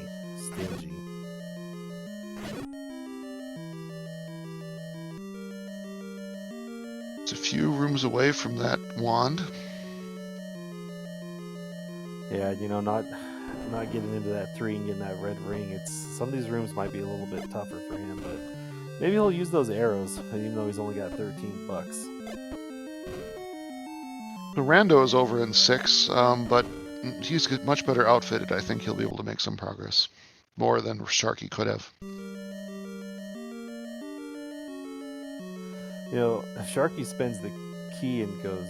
Speaker 1: It's a few rooms away from that wand.
Speaker 2: Yeah, you know, not getting into that 3 and getting that red ring. Some of these rooms might be a little bit tougher for him, but maybe he'll use those arrows, even though he's only got 13 bucks.
Speaker 1: The Rando is over in 6, but he's much better outfitted. I think he'll be able to make some progress. More than Sharky could have.
Speaker 2: You know, if Sharky spends the key and goes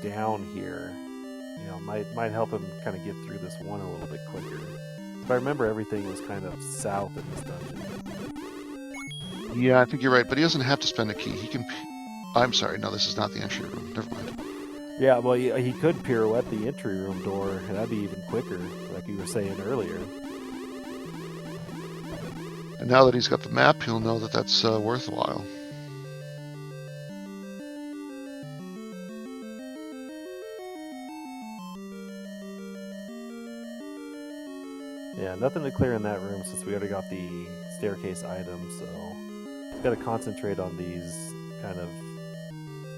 Speaker 2: down here, you know, might help him kind of get through this one a little bit quicker. If I remember, everything was kind of south in this dungeon.
Speaker 1: Yeah, I think you're right, but he doesn't have to spend a key. He can... I'm sorry, no, this is not the entry room. Never mind.
Speaker 2: Yeah, well, he could pirouette the entry room door, and that'd be even quicker, like you were saying earlier.
Speaker 1: And now that he's got the map, he'll know that that's worthwhile.
Speaker 2: Yeah, nothing to clear in that room since we already got the staircase item, so got to concentrate on these kind of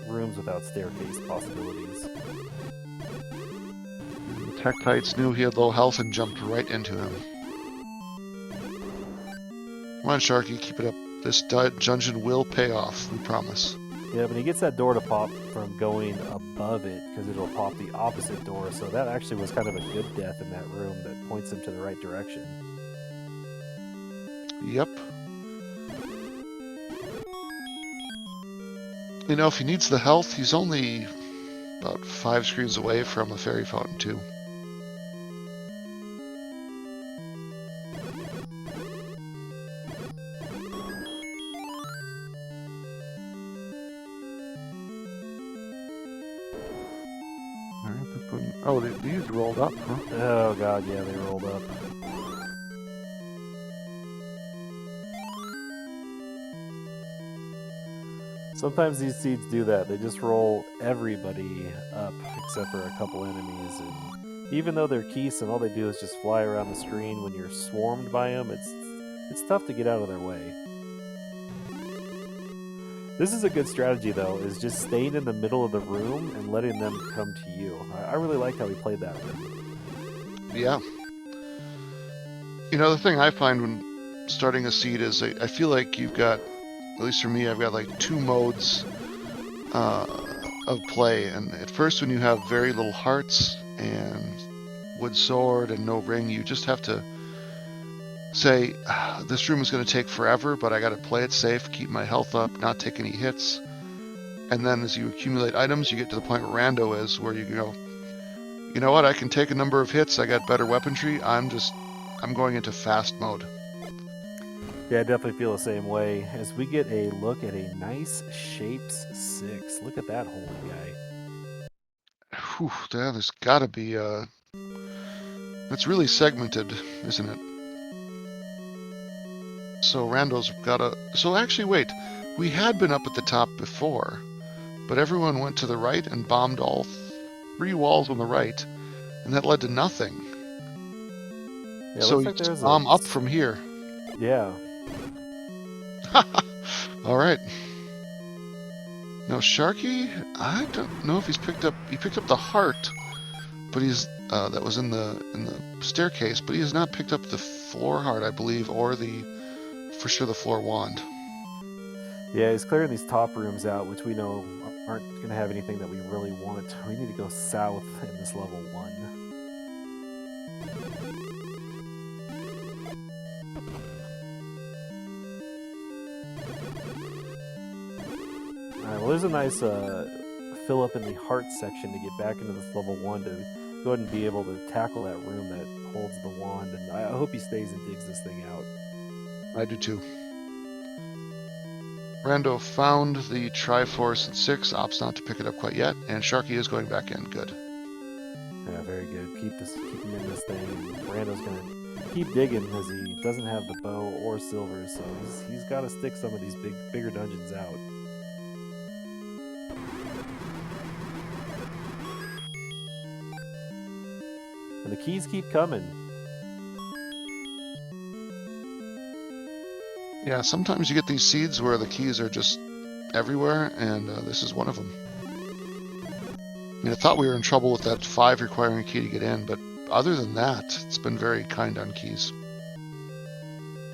Speaker 2: rooms without staircase possibilities.
Speaker 1: The Tektites knew he had low health and jumped right into him. Come on, Sharky, keep it up. This dungeon will pay off, we promise.
Speaker 2: Yeah, but he gets that door to pop from going above it, because it'll pop the opposite door, so that actually was kind of a good death in that room that points him to the right direction.
Speaker 1: Yep. You know, if he needs the health, he's only about 5 screens away from a fairy fountain, too. Oh, these rolled up, huh?
Speaker 2: Oh god, yeah, they rolled up. Sometimes these seeds do that. They just roll everybody up except for a couple enemies. And even though they're keys and all they do is just fly around the screen when you're swarmed by them, it's tough to get out of their way. This is a good strategy, though, is just staying in the middle of the room and letting them come to you. I really liked how he played that room.
Speaker 1: Yeah. You know, the thing I find when starting a seed is I feel like you've got, at least for me, I've got like 2 modes of play. And at first, when you have very little hearts and wood sword and no ring, you just have to say, this room is going to take forever, but I got to play it safe, keep my health up, not take any hits. And then as you accumulate items, you get to the point where Rando is, where you go, you know what, I can take a number of hits, I got better weaponry, I'm going into fast mode.
Speaker 2: Yeah, I definitely feel the same way. As we get a look at a nice Shapes 6. Look at that holy guy.
Speaker 1: Whew, yeah, there's got to be, it's really segmented, isn't it? So Rando's got a... So actually, wait. We had been up at the top before. but everyone went to the right and bombed all 3 walls on the right, and that led to nothing.
Speaker 2: Yeah,
Speaker 1: So
Speaker 2: looks
Speaker 1: you
Speaker 2: like
Speaker 1: just
Speaker 2: there's
Speaker 1: bomb
Speaker 2: a
Speaker 1: up from here.
Speaker 2: yeah.
Speaker 1: All right. Now Sharky, I don't know if he picked up the heart, but he's that was in the staircase, but he has not picked up the floor heart, I believe, or for sure the floor wand.
Speaker 2: Yeah, he's clearing these top rooms out, which we know aren't going to have anything that we really want. We need to go south in this level 1. Alright, well there's a nice fill up in the heart section to get back into this level 1 to go ahead and be able to tackle that room that holds the wand, and I hope he stays and digs this thing out.
Speaker 1: I do too. Rando found the Triforce at 6, opts not to pick it up quite yet, and Sharky is going back in. Good.
Speaker 2: Yeah, very good. Keep him in this thing, and Rando's gonna keep digging as he doesn't have the bow or silver, so he's got to stick some of these bigger dungeons out. And the keys keep coming.
Speaker 1: Yeah, sometimes you get these seeds where the keys are just everywhere, and this is one of them. I mean, I thought we were in trouble with that 5 requiring a key to get in, but other than that, it's been very kind on keys.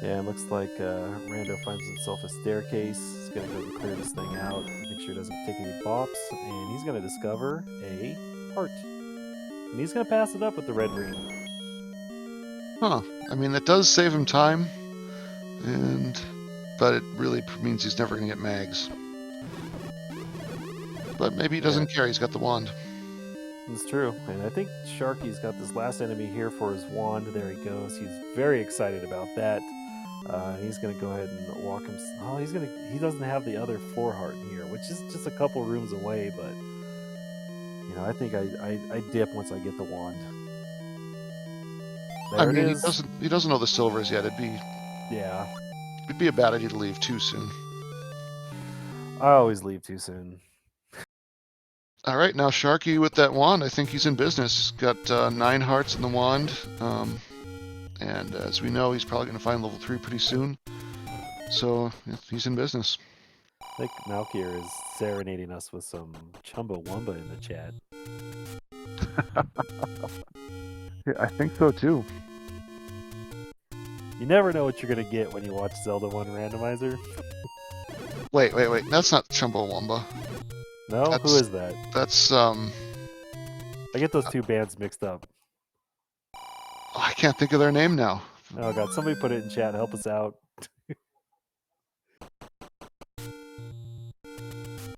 Speaker 2: Yeah, it looks like Rando finds himself a staircase. He's going to go and clear this thing out, make sure it doesn't take any bops, and he's going to discover a heart. And he's going to pass it up with the red ring.
Speaker 1: Huh. I mean, that does save him time, but it really means he's never going to get mags. But maybe he doesn't care, he's got the wand.
Speaker 2: It's true, and I think Sharky's got this last enemy here for his wand. There he goes. He's very excited about that. He's going to go ahead and walk him. Oh, he doesn't have the other floor heart in here, which is just a couple rooms away, but you know, I think I dip once I get the wand.
Speaker 1: I mean, he doesn't know the silvers yet. It'd be a bad idea to leave too soon.
Speaker 2: I always leave too soon.
Speaker 1: All right, now Sharky with that wand, I think he's in business. Got 9 hearts in the wand, and as we know, he's probably going to find level 3 pretty soon. So he's in business.
Speaker 2: I think Malkier is serenading us with some Chumbawamba in the chat.
Speaker 1: Yeah, I think so too.
Speaker 2: You never know what you're going to get when you watch Zelda 1 Randomizer.
Speaker 1: Wait. That's not Chumbawamba.
Speaker 2: No? Who is that?
Speaker 1: That's,
Speaker 2: I get those two bands mixed up.
Speaker 1: I can't think of their name now.
Speaker 2: Oh god, somebody put it in chat. Help us out.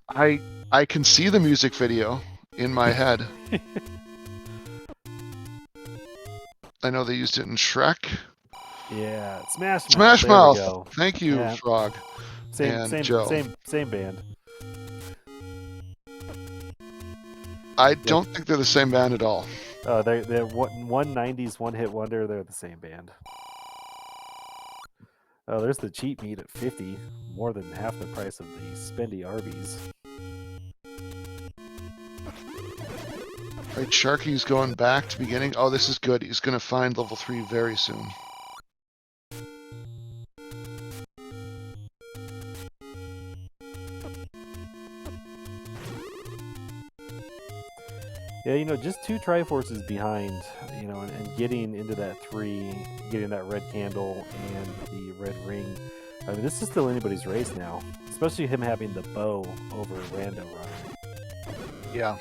Speaker 1: I can see the music video in my head. I know they used it in Shrek.
Speaker 2: Yeah, Smash Mouth.
Speaker 1: Smash Mouth. Thank you,
Speaker 2: yeah.
Speaker 1: Frog.
Speaker 2: Same band.
Speaker 1: I don't think they're the same band at all.
Speaker 2: They're one 90s one-hit wonder. They're the same band. Oh, there's the cheap meat at 50, more than half the price of the spendy Arby's.
Speaker 1: Right, Sharky's going back to beginning. Oh, this is good. He's going to find level 3 very soon.
Speaker 2: Yeah, you know, just 2 Triforces behind, you know, and getting into that 3, getting that red candle and the red ring. I mean, this is still anybody's race now, especially him having the bow over RandoRunner.
Speaker 1: Yeah.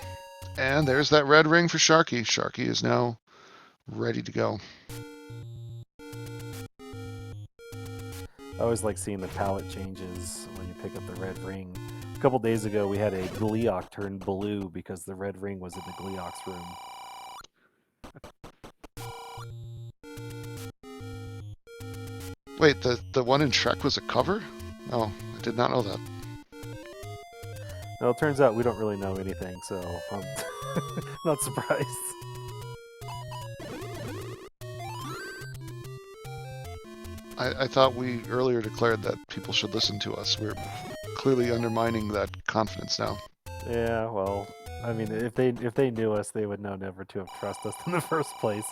Speaker 1: And there's that red ring for Sharky. Sharky is now ready to go.
Speaker 2: I always like seeing the palette changes when you pick up the red ring. A couple days ago, we had a Gleeok turn blue because the red ring was in the Gleeok's room.
Speaker 1: Wait, the one in Shrek was a cover? Oh, I did not know that.
Speaker 2: Well, it turns out we don't really know anything, so I'm not surprised.
Speaker 1: I thought we earlier declared that people should listen to us. We're clearly undermining that confidence now.
Speaker 2: Yeah, well, I mean, if they knew us, they would know never to have trusted us in the first place.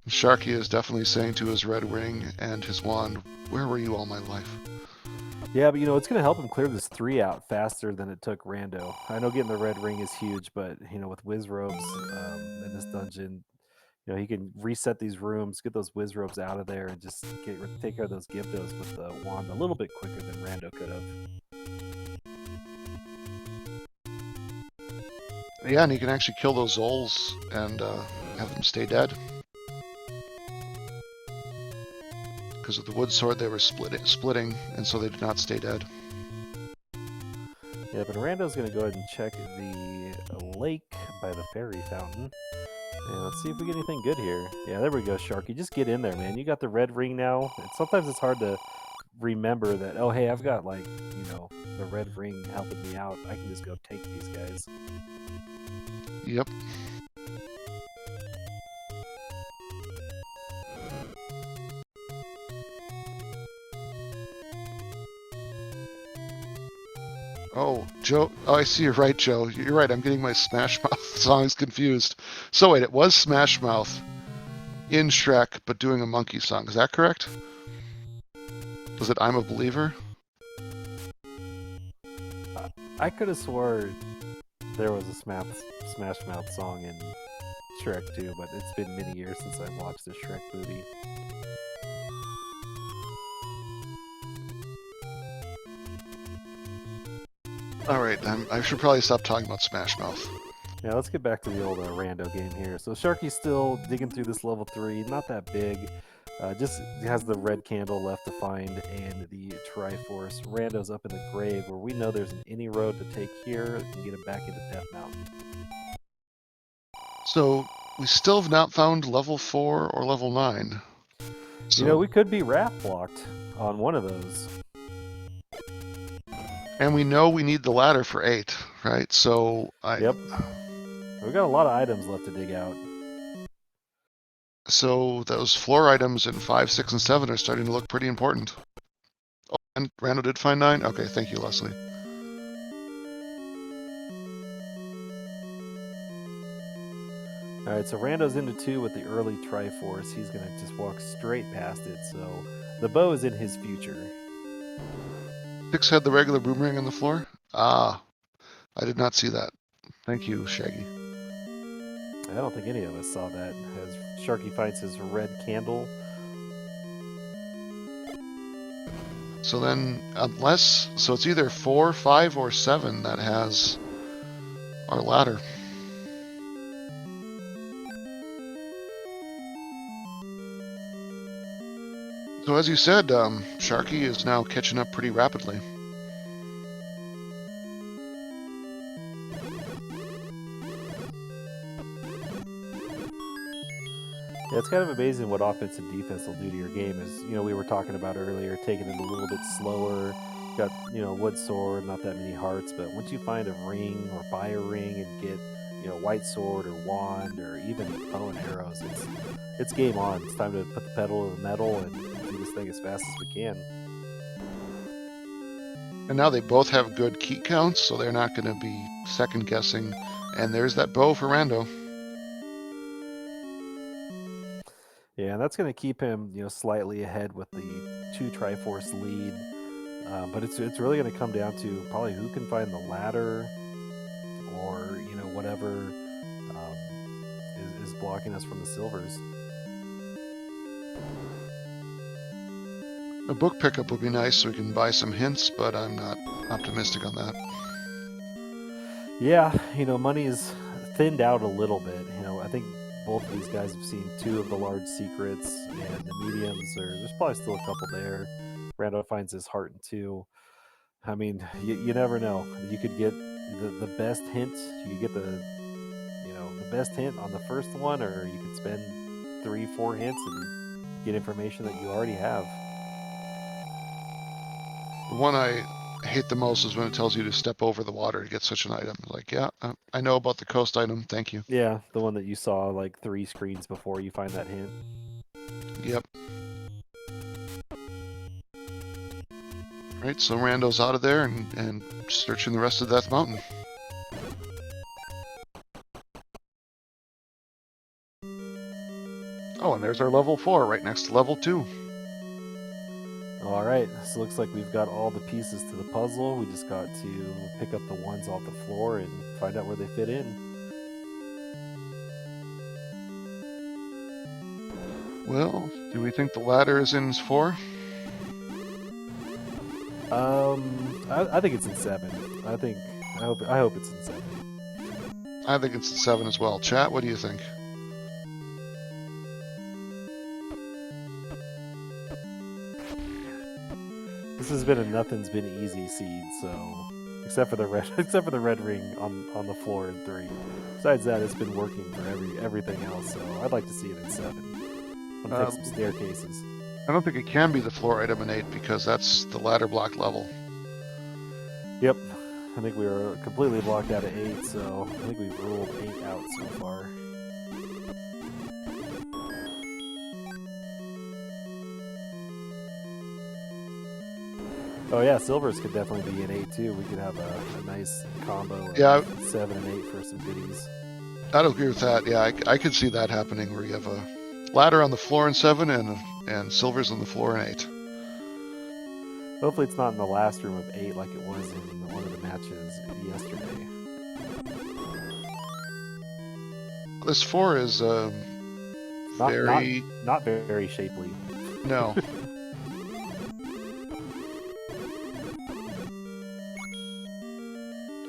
Speaker 1: Sharky is definitely saying to his red ring and his wand, "Where were you all my life?"
Speaker 2: Yeah, but it's going to help him clear this 3 out faster than it took Rando. I know getting the red ring is huge, but with Wiz Robes in this dungeon, he can reset these rooms, get those Wiz Robes out of there, and just take care of those Gyptos with the wand a little bit quicker than Rando could have.
Speaker 1: Yeah, and he can actually kill those Zols and have them stay dead. Because of the wood sword, they were splitting, and so they did not stay dead.
Speaker 2: Yeah, but Rando's going to go ahead and check the lake by the fairy fountain. And let's see if we get anything good here. Yeah, there we go, Sharky. Just get in there, man. You got the red ring now. And sometimes it's hard to remember that, oh, hey, I've got, the red ring helping me out. I can just go take these guys.
Speaker 1: Yep. Oh, Joe. Oh, I see you're right, Joe. You're right. I'm getting my Smash Mouth songs confused. So wait, it was Smash Mouth in Shrek, but doing a monkey song. Is that correct? Was it I'm a Believer?
Speaker 2: I could have swore there was a Smash Mouth song in Shrek 2, but it's been many years since I've watched the Shrek movie.
Speaker 1: Alright, then. I should probably stop talking about Smash Mouth.
Speaker 2: Yeah, let's get back to the old Rando game here. So Sharky's still digging through this level 3, not that big. Just has the red candle left to find and the Triforce. Rando's up in the grave where we know there's an any road to take here that can get him back into Death Mountain.
Speaker 1: So, we still have not found level 4 or level 9. So,
Speaker 2: we could be wrap blocked on one of those.
Speaker 1: And we know we need the ladder for 8, right? So,
Speaker 2: Yep. We've got a lot of items left to dig out.
Speaker 1: So those floor items in 5, 6, and 7 are starting to look pretty important. Oh, and Rando did find 9? Okay, thank you, Leslie.
Speaker 2: Alright, so Rando's into 2 with the early Triforce. He's going to just walk straight past it, so the bow is in his future.
Speaker 1: 6 had the regular boomerang on the floor? Ah, I did not see that. Thank you, Shaggy.
Speaker 2: I don't think any of us saw that, as Sharky finds his red candle.
Speaker 1: So then, so it's either 4, 5, or 7 that has our ladder. So as you said, Sharky is now catching up pretty rapidly.
Speaker 2: Yeah, it's kind of amazing what offense and defense will do to your game. As we were talking about earlier, taking it a little bit slower. Got wood sword, not that many hearts, but once you find a ring or buy a ring and get white sword or wand or even bow and arrows, it's game on. It's time to put the pedal to the metal and do this thing as fast as we can.
Speaker 1: And now they both have good key counts, so they're not going to be second guessing. And there's that bow for Rando.
Speaker 2: Yeah, and that's going to keep him, slightly ahead with the 2 Triforce lead. But it's really going to come down to probably who can find the ladder, or whatever is blocking us from the silvers.
Speaker 1: A book pickup would be nice so we can buy some hints, but I'm not optimistic on that.
Speaker 2: Yeah, money is thinned out a little bit. I think both of these guys have seen 2 of the large secrets, and the mediums there's probably still a couple there. Rando finds his heart in 2. I mean, you never know. You could get the best hint. You could get the best hint on the first one, or you could spend 3, 4 hints and get information that you already have.
Speaker 1: The one I hate the most is when it tells you to step over the water to get such an item. Like, yeah, I know about the coast item. Thank you.
Speaker 2: Yeah, the one that you saw like 3 screens before you find that hint.
Speaker 1: Yep. Right, so Rando's out of there and searching the rest of that mountain. Oh, and there's our level 4 right next to level 2.
Speaker 2: All right, so looks like we've got all the pieces to the puzzle. We just got to pick up the ones off the floor and find out where they fit in.
Speaker 1: Well, do we think the ladder is in 4?
Speaker 2: I think it's in 7. I hope it's in 7.
Speaker 1: I think it's in 7 as well. Chat, what do you think?
Speaker 2: This has been a nothing's been easy seed, so except for the red ring on the floor in 3. Besides that, it's been working for everything else. So I'd like to see it in 7. I'm gonna take some staircases.
Speaker 1: I don't think it can be the floor item in 8 because that's the ladder block level.
Speaker 2: Yep, I think we were completely blocked out of 8, so I think we've ruled 8 out so far. Oh yeah, silvers could definitely be in 8 too. We could have a nice combo of 7 and 8 for some goodies.
Speaker 1: I'd agree with that. Yeah, I could see that happening where you have a ladder on the floor in 7 and silvers on the floor in 8.
Speaker 2: Hopefully it's not in the last room of 8 like it was in one of the matches yesterday.
Speaker 1: This 4 is
Speaker 2: not very shapely.
Speaker 1: No.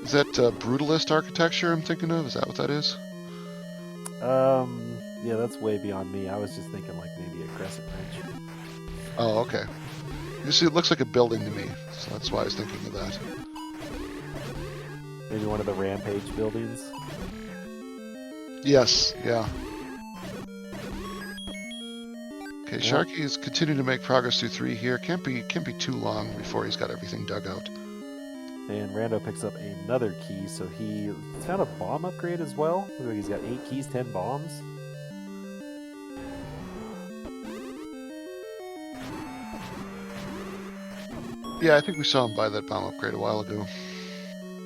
Speaker 1: Is that brutalist architecture I'm thinking of? Is that what that is?
Speaker 2: Yeah, that's way beyond me. I was just thinking like maybe a crescent wrench.
Speaker 1: Oh, okay. You see, it looks like a building to me, so that's why I was thinking of that.
Speaker 2: Maybe one of the Rampage buildings?
Speaker 1: Yes, yeah. Okay, yep. Sharky is continuing to make progress through 3 here. Can't be too long before he's got everything dug out.
Speaker 2: And Rando picks up another key, so he's found a bomb upgrade as well. Looks like he's got 8 keys, 10 bombs.
Speaker 1: Yeah, I think we saw him buy that bomb upgrade a while ago.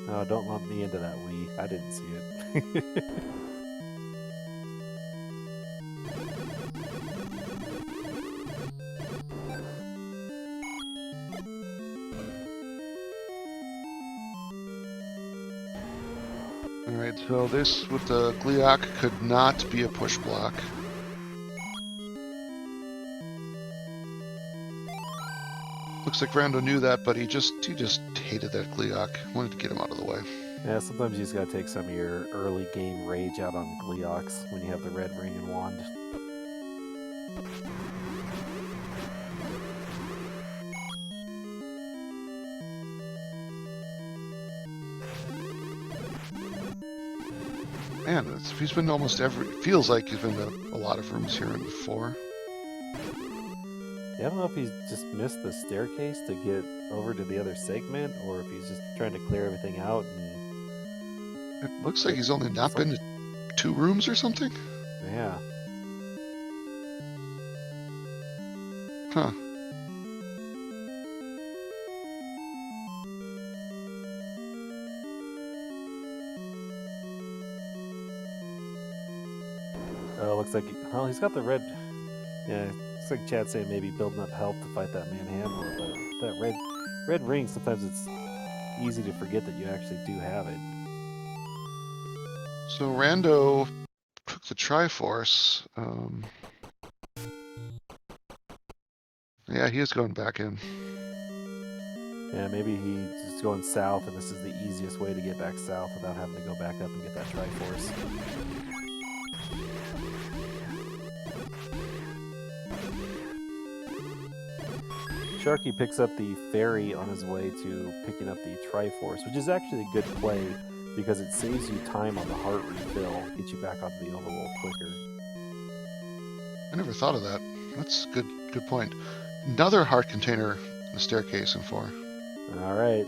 Speaker 2: No, don't lump me into that Wii. I didn't see it.
Speaker 1: Alright, so this with the Gliok could not be a push block. Looks like Rando knew that, but he just hated that Gliok. Wanted to get him out of the way.
Speaker 2: Yeah, sometimes you just gotta take some of your early game rage out on Glioks when you have the red ring and wand.
Speaker 1: Man, he's been almost feels like he's been in a lot of rooms here in 4.
Speaker 2: Yeah, I don't know if he's just missed the staircase to get over to the other segment, or if he's just trying to clear everything out. And
Speaker 1: it looks like he's only not been to 2 rooms or something.
Speaker 2: Yeah.
Speaker 1: Huh.
Speaker 2: Looks like he's got the red. Yeah, looks like Chad's saying maybe building up health to fight that manhandler, but that red ring, sometimes it's easy to forget that you actually do have it.
Speaker 1: So Rando took the Triforce. Yeah, he is going back in.
Speaker 2: Yeah, maybe he's just going south, and this is the easiest way to get back south without having to go back up and get that Triforce. Sharky picks up the ferry on his way to picking up the Triforce, which is actually a good play because it saves you time on the heart refill, gets you back onto the overworld quicker.
Speaker 1: I never thought of that. That's a good point. Another heart container in the staircase in 4.
Speaker 2: All right.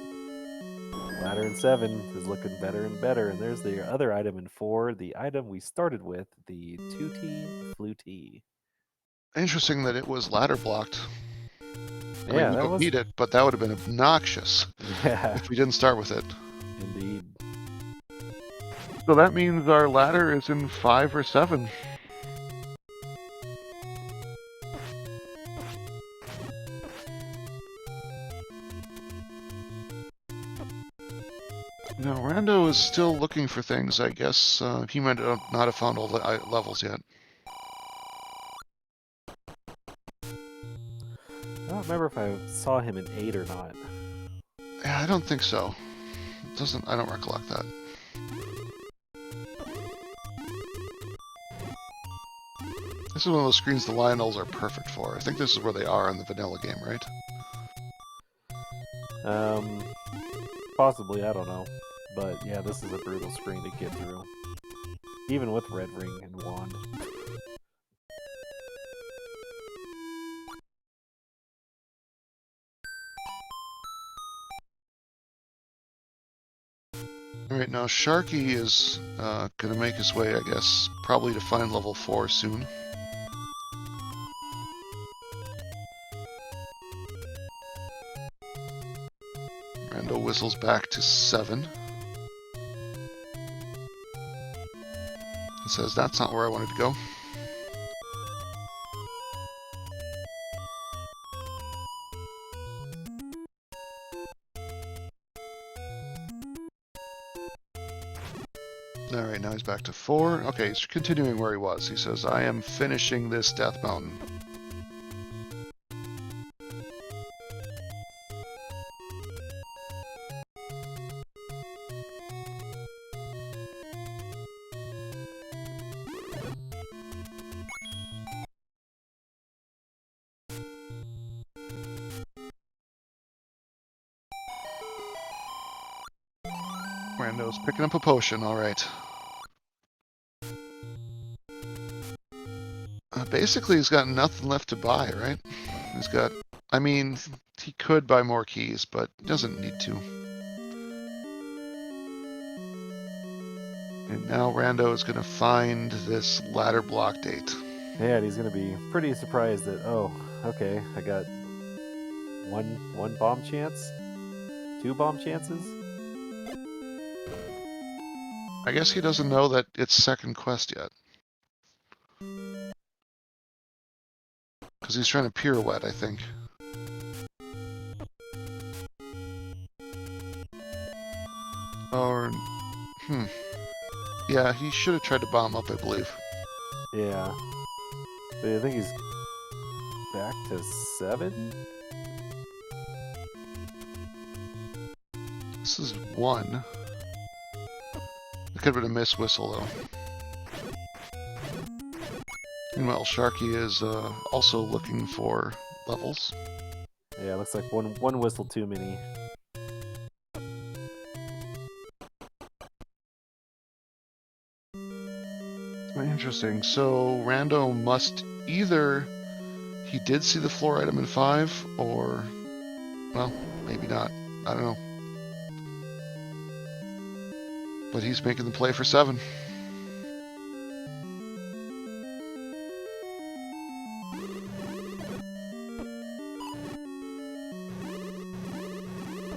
Speaker 2: Ladder in 7 is looking better and better. And there's the other item in 4, the item we started with, the 2T Flutee.
Speaker 1: Interesting that it was ladder blocked. I mean,
Speaker 2: Yeah,
Speaker 1: we
Speaker 2: that
Speaker 1: don't
Speaker 2: was
Speaker 1: need it, but that would have been obnoxious
Speaker 2: yeah,
Speaker 1: if we didn't start with it.
Speaker 2: indeed.
Speaker 1: So that means our ladder is in 5 or 7. Now, Rando is still looking for things, I guess. He might not have found all the levels yet.
Speaker 2: I don't remember if I saw him in 8 or not.
Speaker 1: Yeah, I don't think so. I don't recollect that. This is one of those screens the Lionels are perfect for. I think this is where they are in the vanilla game, right?
Speaker 2: Possibly, I don't know. But yeah, this is a brutal screen to get through. Even with Red Ring and Wand.
Speaker 1: Alright, now Sharky is going to make his way, I guess, probably to find level 4 soon. Rando whistles back to 7. And says, that's not where I wanted to go. Alright, now he's back to 4. Okay, he's continuing where he was. He says, I am finishing this Death Mountain. Rando's picking up a potion, alright. Basically, he's got nothing left to buy, right? He's got... I mean, he could buy more keys, but doesn't need to. And now Rando is going to find this ladder block date.
Speaker 2: Yeah, and he's gonna be pretty surprised that, oh, okay, I got one bomb chance? 2 bomb chances?
Speaker 1: I guess he doesn't know that it's second quest yet. Because he's trying to pirouette, I think. Or... Yeah, he should have tried to bomb up, I believe.
Speaker 2: Yeah. But I think he's back to 7?
Speaker 1: This is 1. It could have been a miss whistle, though. Meanwhile, Sharky is also looking for levels.
Speaker 2: Yeah, looks like one whistle too many.
Speaker 1: Interesting. So Rando must either he did see the floor item in 5, or well, maybe not. I don't know. But he's making the play for 7.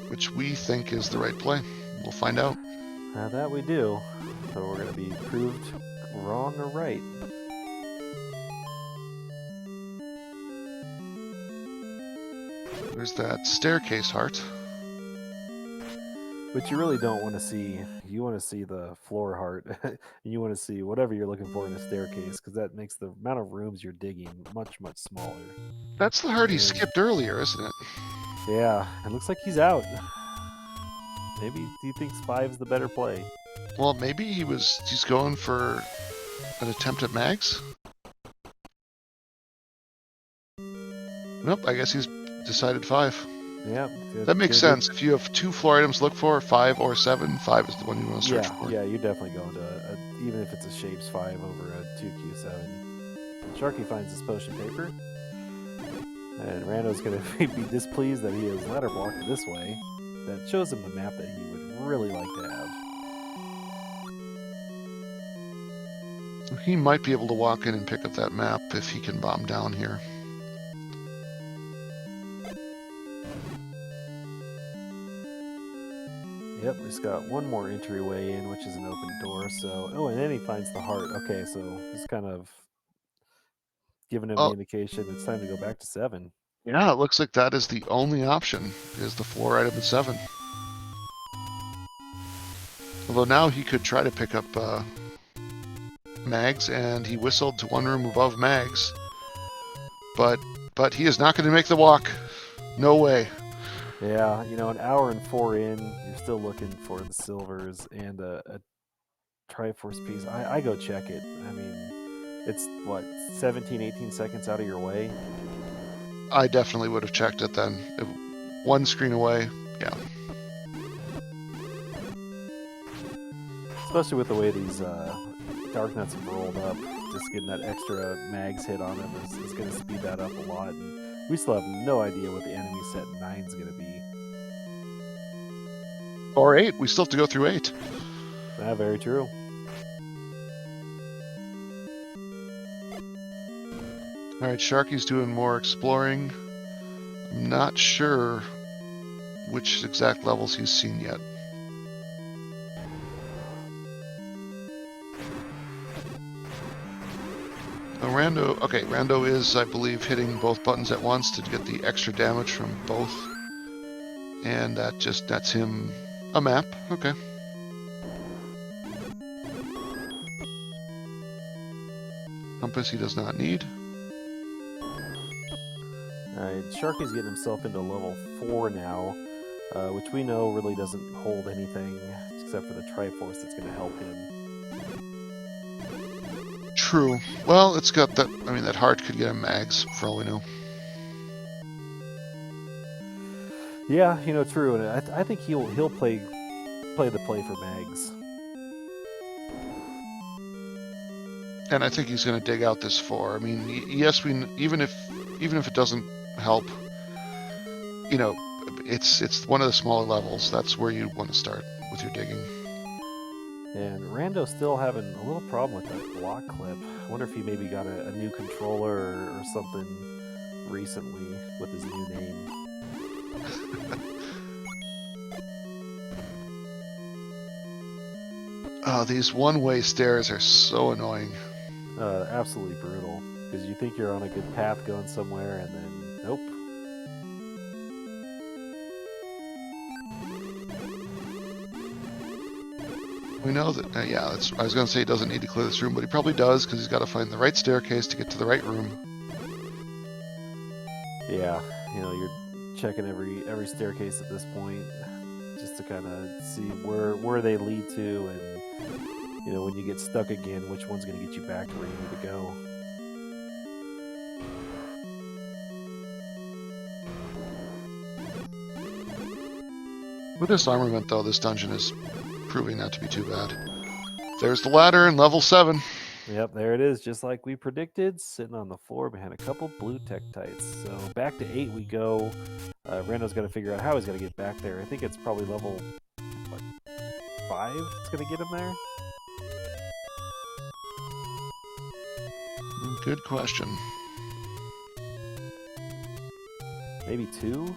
Speaker 1: Which we think is the right play. We'll find out.
Speaker 2: That we do. So we're going to be proved wrong or right.
Speaker 1: There's that staircase heart.
Speaker 2: But you really don't want to see, you want to see the floor heart. And you want to see whatever you're looking for in a staircase, because that makes the amount of rooms you're digging much, much smaller.
Speaker 1: That's the heart he skipped earlier, isn't it?
Speaker 2: Yeah, it looks like he's out. Maybe he thinks 5's the better play.
Speaker 1: Well, maybe he's going for an attempt at mags? Nope, I guess he's decided 5.
Speaker 2: Yeah.
Speaker 1: That makes sense. If you have 2 floor items to look for, 5 or 7, 5 is the one you want to search for.
Speaker 2: Yeah, you're definitely going to, even if it's a Shapes 5 over a 2Q7. Sharky finds his potion paper. And Rando's going to be displeased that he is ladder blocked this way. That shows him the map that he would really like to have.
Speaker 1: He might be able to walk in and pick up that map if he can bomb down here.
Speaker 2: Yep, we just got one more entryway in, which is an open door. So, oh, and then he finds the heart. Okay, so it's kind of giving him the
Speaker 1: Oh,
Speaker 2: indication it's time to go back to 7.
Speaker 1: yeah, it looks like that is the only option, is the floor item at 7. Although now he could try to pick up Mags, and he whistled to one room above Mags. But he is not going to make the walk. No way.
Speaker 2: Yeah, an hour and 4 in, you're still looking for the silvers and a Triforce piece. I go check it. I mean, it's what, 17, 18 seconds out of your way?
Speaker 1: I definitely would have checked it then. One screen away, yeah.
Speaker 2: Especially with the way these Dark Nuts have rolled up. Just getting that extra mags hit on them is going to speed that up a lot. And we still have no idea what the enemy set 9 is going to be.
Speaker 1: Or 8. We still have to go through 8.
Speaker 2: Yeah, very true.
Speaker 1: All right, Sharky's doing more exploring. I'm not sure which exact levels he's seen yet. Rando is, I believe, hitting both buttons at once to get the extra damage from both. And that's him a map. Okay. Compass he does not need.
Speaker 2: Alright, Sharky's getting himself into level 4 now, which we know really doesn't hold anything except for the Triforce that's going to help him.
Speaker 1: True. Well, it's got that. I mean, that heart could get him mags for all we know.
Speaker 2: Yeah, true, and I think he'll play the play for mags.
Speaker 1: And I think he's going to dig out this 4. I mean, yes, even if it doesn't help, it's one of the smaller levels. That's where you want to start with your digging.
Speaker 2: And Rando's still having a little problem with that block clip. I wonder if he maybe got a new controller or something recently with his new name.
Speaker 1: Oh, these one-way stairs are so annoying.
Speaker 2: Absolutely brutal. Because you think you're on a good path going somewhere, and then nope.
Speaker 1: We know that, I was going to say he doesn't need to clear this room, but he probably does, because he's got to find the right staircase to get to the right room.
Speaker 2: Yeah, you're checking every staircase at this point, just to kind of see where they lead to, and, when you get stuck again, which one's going to get you back to where you need to go.
Speaker 1: With this armament, though, this dungeon is proving not to be too bad. There's the ladder in level 7.
Speaker 2: Yep, there it is, just like we predicted, sitting on the floor behind a couple blue Tektites. So back to 8 we go. Rando's got to figure out how he's going to get back there. I think it's probably level 5 that's going to get him there.
Speaker 1: Good question.
Speaker 2: Maybe 2?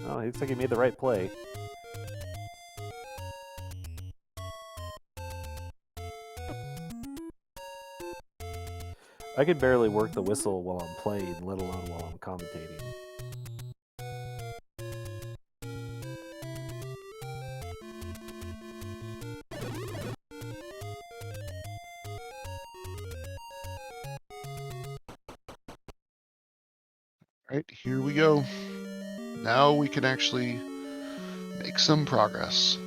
Speaker 2: Oh, it looks like he made the right play. I could barely work the whistle while I'm playing, let alone while I'm commentating.
Speaker 1: Right, here we go. Now we can actually make some progress.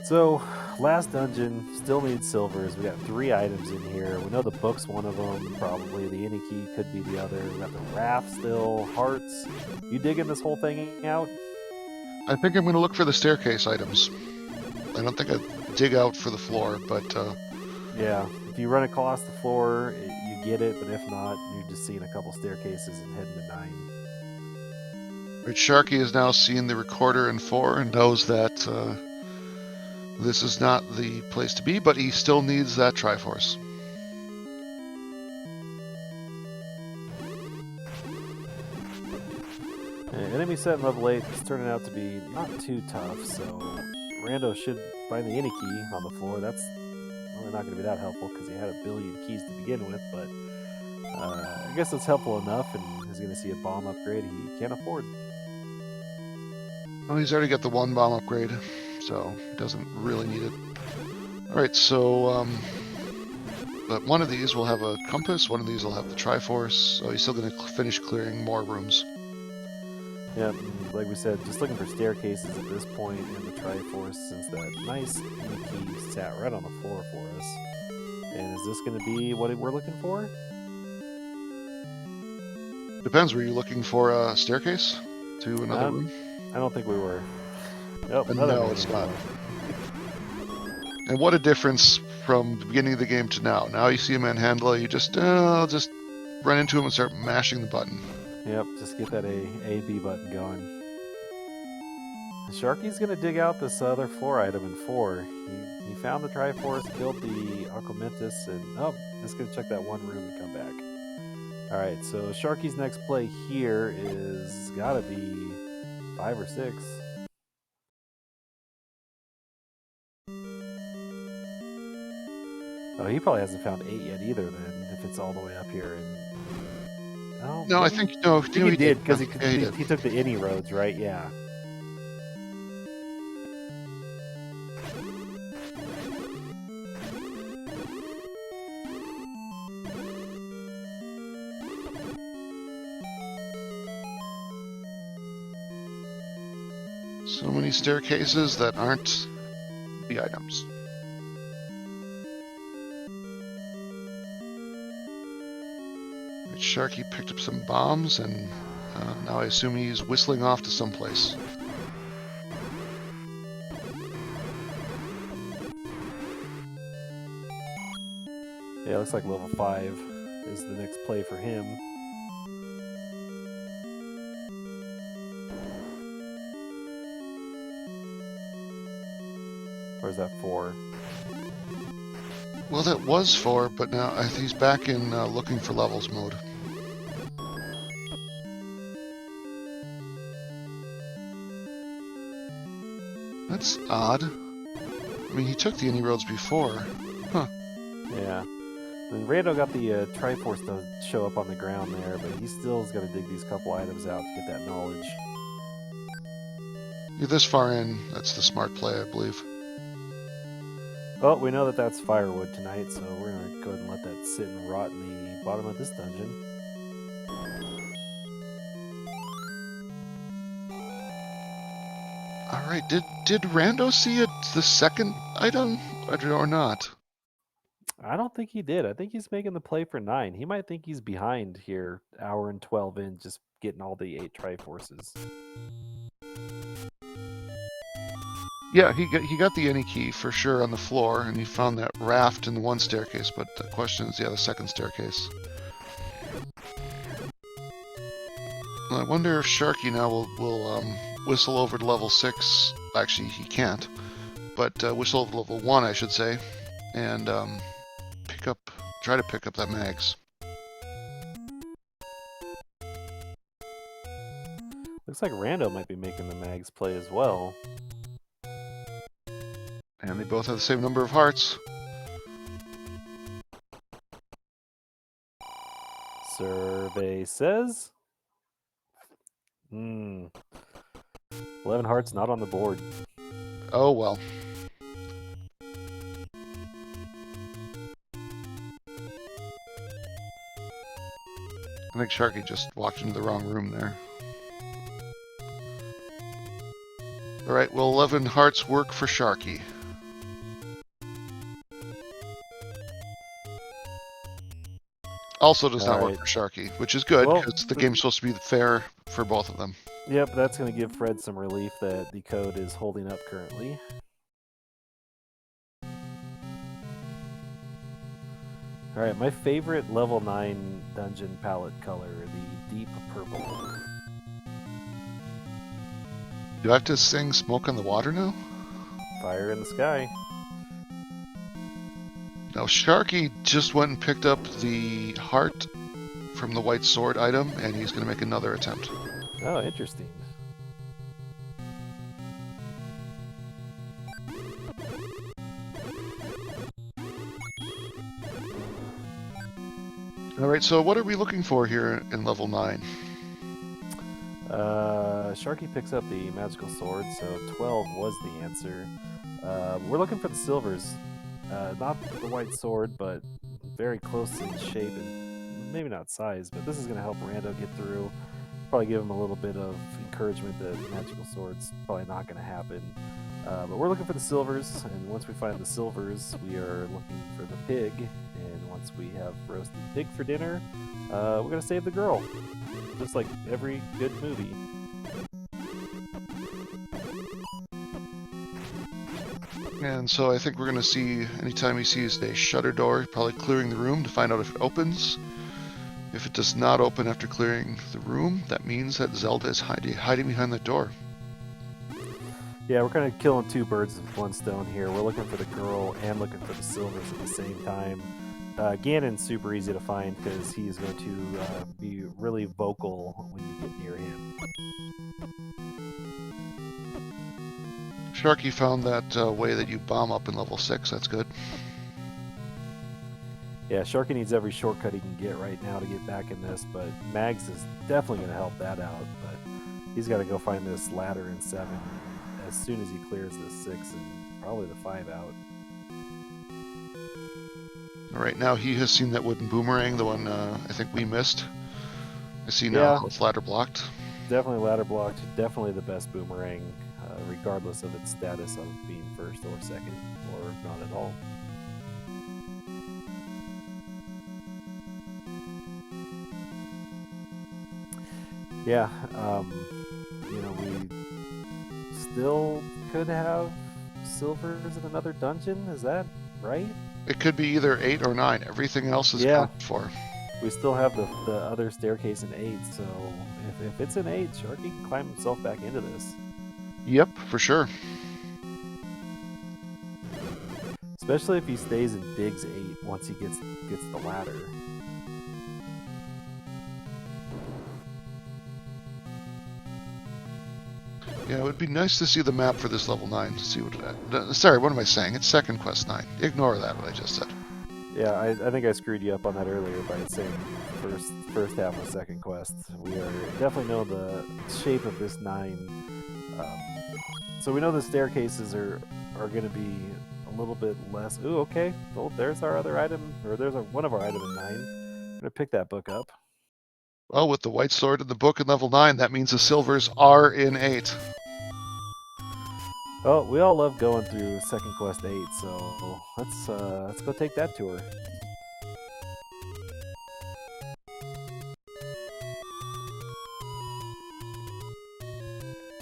Speaker 2: So, last dungeon, still needs silvers. We got 3 items in here. We know the book's one of them, probably. The Innie key could be the other. We got the raft still, hearts. You digging this whole thing out?
Speaker 1: I think I'm going to look for the staircase items. I don't think I'd dig out for the floor, but...
Speaker 2: Yeah, if you run across the floor, you get it, but if not, you're just seeing a couple staircases and heading to 9.
Speaker 1: Right, Sharky has now seen the recorder in 4 and knows that this is not the place to be, but he still needs that Triforce.
Speaker 2: Enemy set in level 8 is turning out to be not too tough, so Rando should find the any key on the floor. That's really not going to be that helpful because he had a billion keys to begin with, but I guess it's helpful enough, and he's going to see a bomb upgrade he can't afford.
Speaker 1: Well, he's already got the 1 bomb upgrade, so he doesn't really need it. Alright, so but one of these will have a compass, one of these will have the Triforce, so he's still going to finish clearing more rooms.
Speaker 2: Yeah, like we said, just looking for staircases at this point and the Triforce, since that nice key sat right on the floor for us. And is this going to be what we're looking for?
Speaker 1: Depends, were you looking for a staircase to another room?
Speaker 2: I don't think we were. Nope,
Speaker 1: No, it's not. And what a difference from the beginning of the game to now. Now you see a manhandler, you just run into him and start mashing the button.
Speaker 2: Yep, just get that A-B button going. Sharky's going to dig out this other floor item in 4. He found the Triforce, killed the Aquamentus, and just going to check that one room and come back. Alright, so Sharky's next play here is got to be 5 or 6. Oh, he probably hasn't found 8 yet either then, if it's all the way up here. And
Speaker 1: no, I think
Speaker 2: he did, because
Speaker 1: he
Speaker 2: took the any roads, right? Yeah.
Speaker 1: So many staircases that aren't the items. Sharky picked up some bombs, and now I assume he's whistling off to someplace.
Speaker 2: Yeah, looks like level 5 is the next play for him. Or is that 4?
Speaker 1: Well, that was 4, but now I think he's back in looking for levels mode. That's odd. I mean, he took the any roads before. Huh.
Speaker 2: Yeah. And Rando got the Triforce to show up on the ground there, but he still is going to dig these couple items out to get that knowledge.
Speaker 1: You're this far in, that's the smart play, I believe.
Speaker 2: Well, we know that that's firewood tonight, so we're going to go ahead and let that sit and rot in the bottom of this dungeon.
Speaker 1: Alright, did Rando see the second item, or not?
Speaker 2: I don't think he did. I think he's making the play for 9. He might think he's behind here, hour and 12 in, just getting all the 8 Triforces.
Speaker 1: Yeah, he got the any key for sure on the floor, and he found that raft in the one staircase, but the question is, the second staircase. Well, I wonder if Sharky now will whistle over to level 6. Actually, he can't, but whistle over to level 1, I should say, and try to pick up that mags.
Speaker 2: Looks like Rando might be making the mags play as well.
Speaker 1: And they both have the same number of hearts.
Speaker 2: Survey says 11 hearts not on the board.
Speaker 1: Oh well. I think Sharky just walked into the wrong room there. Alright, well, 11 hearts work for Sharky. Also does not work for Sharky, which is good, because the game's supposed to be fair for both of them.
Speaker 2: Yep, that's going to give Fred some relief that the code is holding up currently. Alright, my favorite level 9 dungeon palette color, the deep purple.
Speaker 1: Do I have to sing Smoke on the Water now?
Speaker 2: Fire in the Sky.
Speaker 1: Now, Sharky just went and picked up the heart from the white sword item, and he's going to make another attempt.
Speaker 2: Oh, interesting.
Speaker 1: All right, so what are we looking for here in level 9?
Speaker 2: Sharky picks up the magical sword, so 12 was the answer. We're looking for the silvers. Not the white sword, but very close in shape and maybe not size, but this is going to help Rando get through. Probably give him a little bit of encouragement that magical sword's probably not going to happen. But we're looking for the silvers, and once we find the silvers, we are looking for the pig. And once we have roasted pig for dinner, we're going to save the girl. Just like every good movie.
Speaker 1: And so I think we're going to see, anytime he sees a shutter door, probably clearing the room to find out if it opens. If it does not open after clearing the room, that means that Zelda is hiding behind the door.
Speaker 2: Yeah, we're kind of killing two birds with one stone here. We're looking for the girl and looking for the silvers at the same time. Ganon's super easy to find because he's going to be really vocal when you get near him.
Speaker 1: Sharky found that way that you bomb up in level 6. That's good.
Speaker 2: Yeah, Sharky needs every shortcut he can get right now to get back in this, but Mags is definitely going to help that out. But he's got to go find this ladder in 7 as soon as he clears this 6 and probably the 5 out.
Speaker 1: All right, now he has seen that wooden boomerang, the one I think we missed. I see now it's ladder blocked.
Speaker 2: Definitely ladder blocked. Definitely the best boomerang, regardless of its status of being first or second, or not at all. Yeah, we still could have silvers in another dungeon. Is that right?
Speaker 1: It could be either 8 or 9. Everything else is accounted for.
Speaker 2: We still have the other staircase in 8, so if it's an 8, Sharky can climb himself back into this.
Speaker 1: Yep, for sure.
Speaker 2: Especially if he stays and digs 8 once he gets the ladder.
Speaker 1: Yeah, it would be nice to see the map for this level 9 to see what sorry, what am I saying? It's second quest 9. Ignore that, what I just said.
Speaker 2: Yeah, I think I screwed you up on that earlier by saying first half of second quest. We are definitely know the shape of this 9. So we know the staircases are going to be a little bit less. Ooh, okay. Well, there's our other item, or there's one of our item in 9. I'm going to pick that book up.
Speaker 1: Well, with the white sword in the book in level 9, that means the silvers are in 8.
Speaker 2: Oh, we all love going through second quest 8, so let's go take that tour.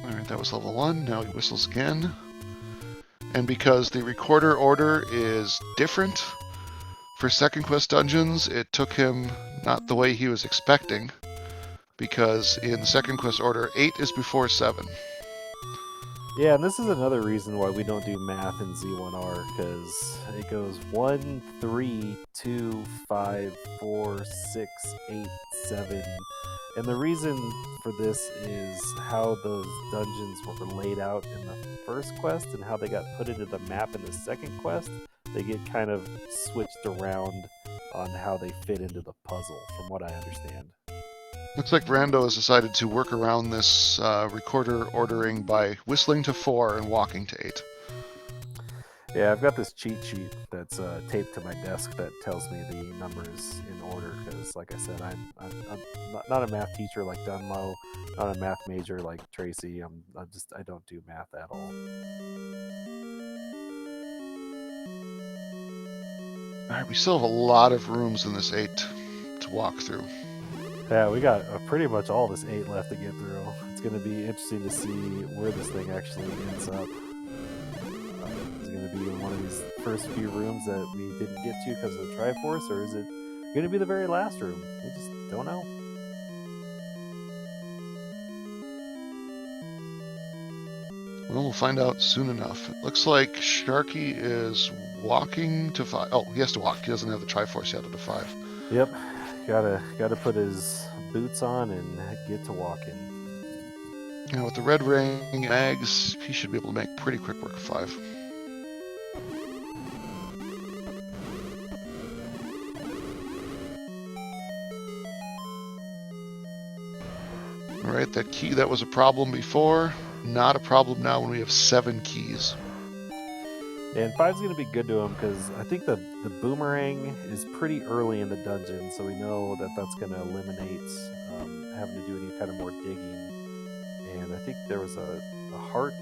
Speaker 1: Alright, that was level 1. Now he whistles again. And because the recorder order is different for second quest dungeons, it took him not the way he was expecting. Because in the second quest order, 8 is before 7.
Speaker 2: Yeah, and this is another reason why we don't do math in Z1R, because it goes 1, 3, 2, 5, 4, 6, 8, 7. And the reason for this is how those dungeons were laid out in the first quest and how they got put into the map in the second quest. They get kind of switched around on how they fit into the puzzle, from what I understand.
Speaker 1: Looks like Rando has decided to work around this recorder ordering by whistling to 4 and walking to 8.
Speaker 2: Yeah, I've got this cheat sheet that's taped to my desk that tells me the numbers in order because, like I said, I'm not a math teacher like Dunlow, not a math major like Tracy. I don't do math at all.
Speaker 1: All right, we still have a lot of rooms in this 8 to walk through.
Speaker 2: Yeah, we got pretty much all this 8 left to get through. It's going to be interesting to see where this thing actually ends up. Is it going to be in one of these first few rooms that we didn't get to because of the Triforce, or is it going to be the very last room? We just don't know.
Speaker 1: Well, we'll find out soon enough. It looks like Sharky is walking to 5. Oh, he has to walk. He doesn't have the Triforce yet to 5.
Speaker 2: Yep. Gotta put his boots on and get to walking.
Speaker 1: You know, with the red ring and mags, he should be able to make pretty quick work of 5. Alright, that key that was a problem before, not a problem now when we have 7 keys.
Speaker 2: And 5's going to be good to him because I think the boomerang is pretty early in the dungeon, so we know that that's going to eliminate having to do any kind of more digging. And I think there was a heart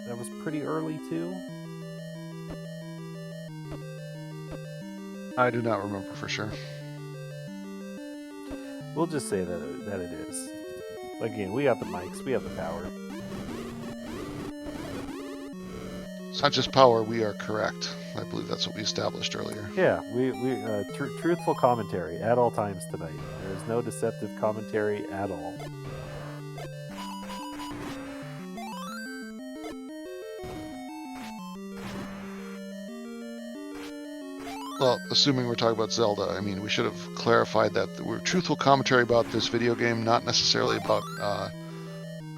Speaker 2: that was pretty early too.
Speaker 1: I do not remember for sure.
Speaker 2: We'll just say that it is. Again, we got the mics, we have the power.
Speaker 1: It's not just power, we are correct. I believe that's what we established earlier.
Speaker 2: Yeah, we truthful commentary at all times tonight. There is no deceptive commentary at all.
Speaker 1: Well, assuming we're talking about Zelda, I mean, we should have clarified that we're truthful commentary about this video game, not necessarily about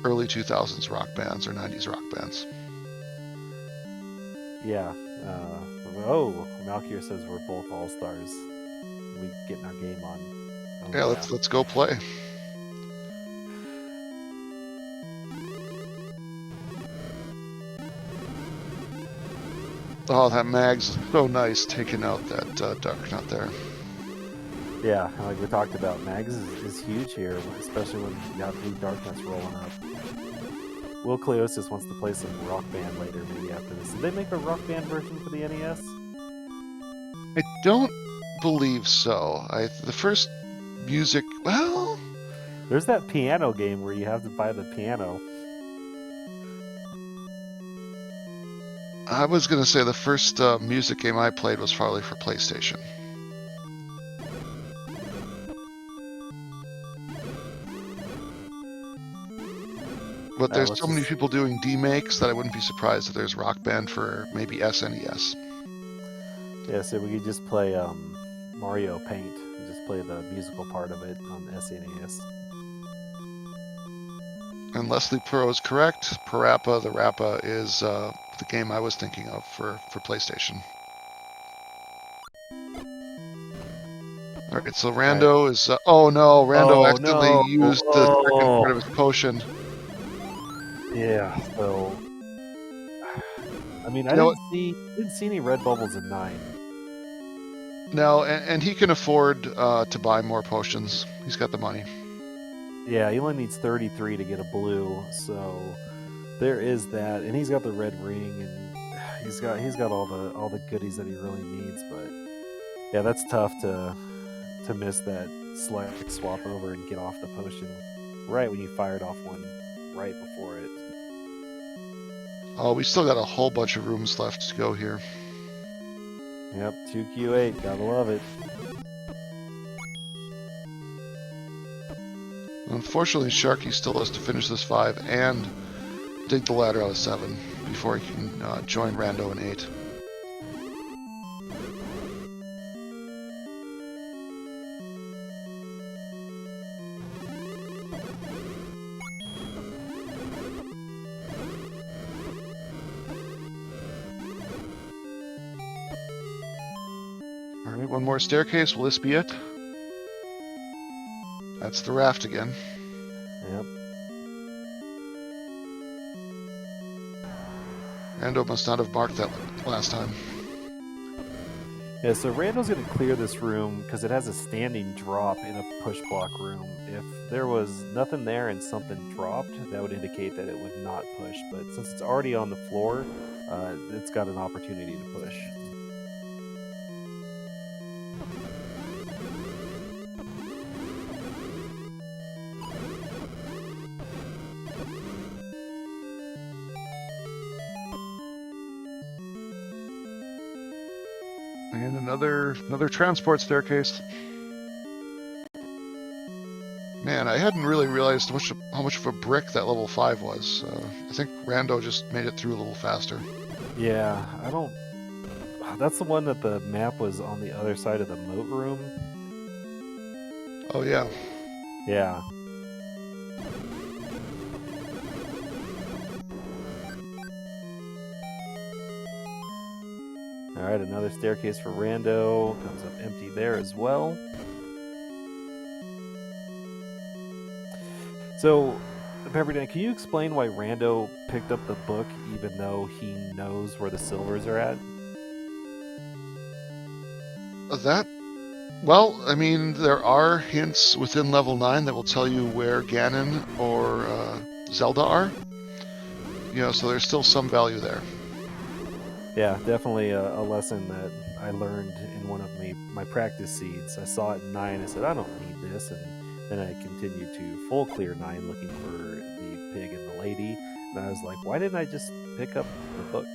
Speaker 1: early 2000s rock bands or 90s rock bands.
Speaker 2: Yeah. Oh, Malkier says we're both all-stars. We getting our game on. Oh,
Speaker 1: yeah, let's go play. Oh, that mag's so nice taking out that dark nut there.
Speaker 2: Yeah, like we talked about, Mags is huge here, especially when you got blue dark nuts rolling up. Will Cleosis wants to play some Rock Band later, maybe after this. Did they make a Rock Band version for the NES?
Speaker 1: I don't believe so. The first music, well...
Speaker 2: There's that piano game where you have to buy the piano.
Speaker 1: I was going to say the first music game I played was probably for PlayStation. But there's so many people doing demakes that I wouldn't be surprised if there's Rock Band for maybe SNES.
Speaker 2: Yeah, so we could just play Mario Paint and just play the musical part of it on SNES.
Speaker 1: And Leslie Pro is correct. Parappa the Rappa is the game I was thinking of for PlayStation. Alright, so Rando is... oh no, Rando accidentally used the second part of his potion.
Speaker 2: Yeah, so... I mean, I didn't see any red bubbles in 9.
Speaker 1: No, and he can afford to buy more potions. He's got the money.
Speaker 2: Yeah, he only needs 33 to get a blue, so there is that. And he's got the red ring, and he's got all the goodies that he really needs. But yeah, that's tough to miss that select swap over and get off the potion right when you fired off one right before it.
Speaker 1: Oh, we still got a whole bunch of rooms left to go here.
Speaker 2: Yep, 2Q8, gotta love it.
Speaker 1: Unfortunately, Sharky still has to finish this 5 and dig the ladder out of 7 before he can join Rando in 8. Alright, one more staircase. Will this be it? That's the raft again.
Speaker 2: Yep.
Speaker 1: Rando must not have marked that last time.
Speaker 2: Yeah, so Rando's going to clear this room because it has a standing drop in a push block room. If there was nothing there and something dropped, that would indicate that it would not push. But since it's already on the floor, it's got an opportunity to push.
Speaker 1: And another transport staircase. Man, I hadn't really realized how much of a brick that level 5 was. I think Rando just made it through a little faster.
Speaker 2: Yeah, I don't... That's the one that the map was on the other side of the moat room.
Speaker 1: Oh, yeah.
Speaker 2: Yeah. All right, another staircase for Rando. Comes up empty there as well. So, Pepperdine, can you explain why Rando picked up the book even though he knows where the silvers are at?
Speaker 1: Well, I mean, there are hints within level 9 that will tell you where Ganon or Zelda are. You know, so there's still some value there.
Speaker 2: Yeah, definitely a lesson that I learned in one of my practice seeds. I saw it in 9. I said, I don't need this. And then I continued to full clear 9 looking for the pig and the lady. And I was like, why didn't I just pick up the book?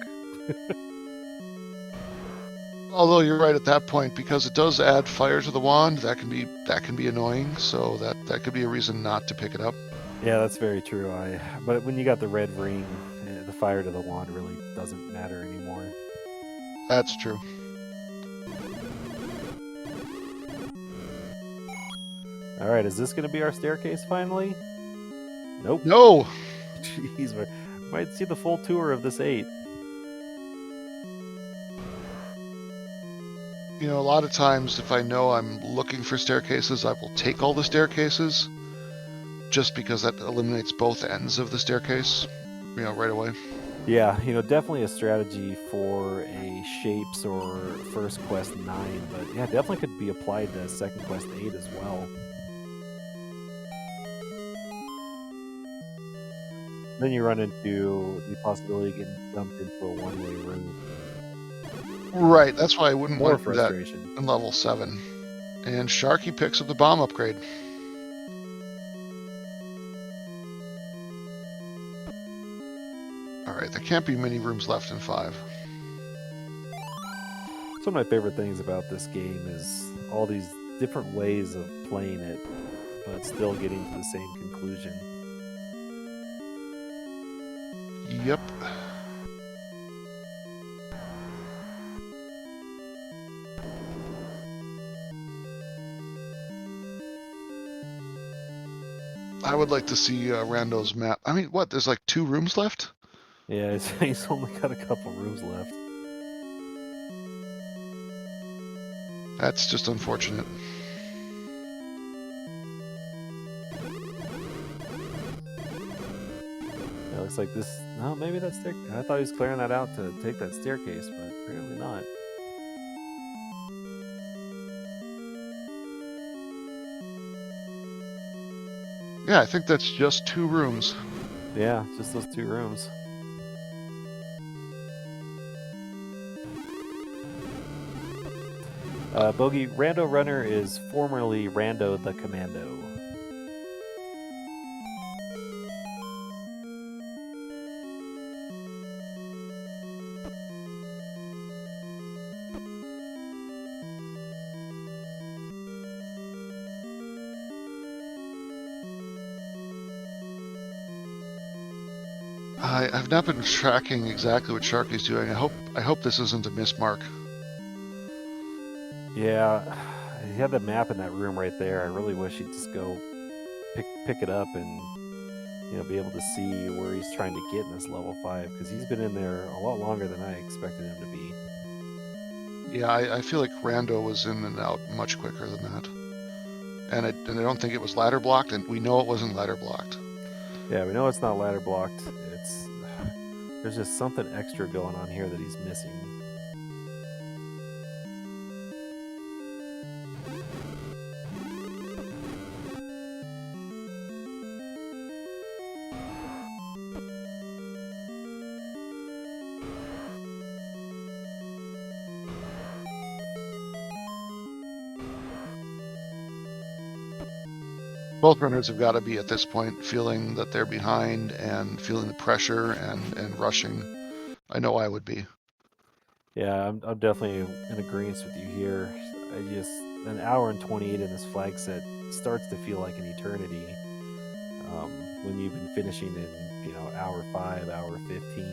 Speaker 1: Although you're right at that point, because it does add fire to the wand, that can be annoying. So that could be a reason not to pick it up.
Speaker 2: Yeah, that's very true. But when you got the red ring, the fire to the wand really doesn't matter anymore.
Speaker 1: That's true.
Speaker 2: All right, is this going to be our staircase finally? Nope.
Speaker 1: No!
Speaker 2: Jeez, we might see the full tour of this 8.
Speaker 1: You know, a lot of times if I know I'm looking for staircases, I will take all the staircases, just because that eliminates both ends of the staircase, you know, right away.
Speaker 2: Yeah, definitely a strategy for a Shapes or first quest 9, but yeah, definitely could be applied to second quest 8 as well. Then you run into the possibility of getting dumped into a one-way room.
Speaker 1: Right, that's why I wouldn't
Speaker 2: More
Speaker 1: want to do that
Speaker 2: frustration.
Speaker 1: in level 7. And Sharky picks up the bomb upgrade. Alright, there can't be many rooms left in 5.
Speaker 2: Some of my favorite things about this game is all these different ways of playing it, but still getting to the same conclusion.
Speaker 1: Yep. I would like to see Rando's map. I mean, what? There's like 2 rooms left?
Speaker 2: Yeah, he's only got a couple rooms left.
Speaker 1: That's just unfortunate.
Speaker 2: It looks like this. No, maybe that's stair. I thought he was clearing that out to take that staircase, but apparently not.
Speaker 1: Yeah, I think that's just 2 rooms.
Speaker 2: Yeah, just those 2 rooms. Bogey, RandoRunner is formerly Rando the Commando.
Speaker 1: I've not been tracking exactly what Sharky's doing. I hope this isn't a mismark.
Speaker 2: Yeah, he had the map in that room right there. I really wish he'd just go pick it up and be able to see where he's trying to get in this level 5, because he's been in there a lot longer than I expected him to be.
Speaker 1: Yeah, I feel like Rando was in and out much quicker than that. And I don't think it was ladder blocked, and we know it wasn't ladder blocked.
Speaker 2: Yeah, we know it's not ladder blocked. There's just something extra going on here that he's missing.
Speaker 1: Both runners have got to be at this point feeling that they're behind and feeling the pressure and rushing. I know I would be.
Speaker 2: Yeah, I'm definitely in agreement with you here. An hour and 28 in this flag set starts to feel like an eternity. When you've been finishing in hour 5, hour 15.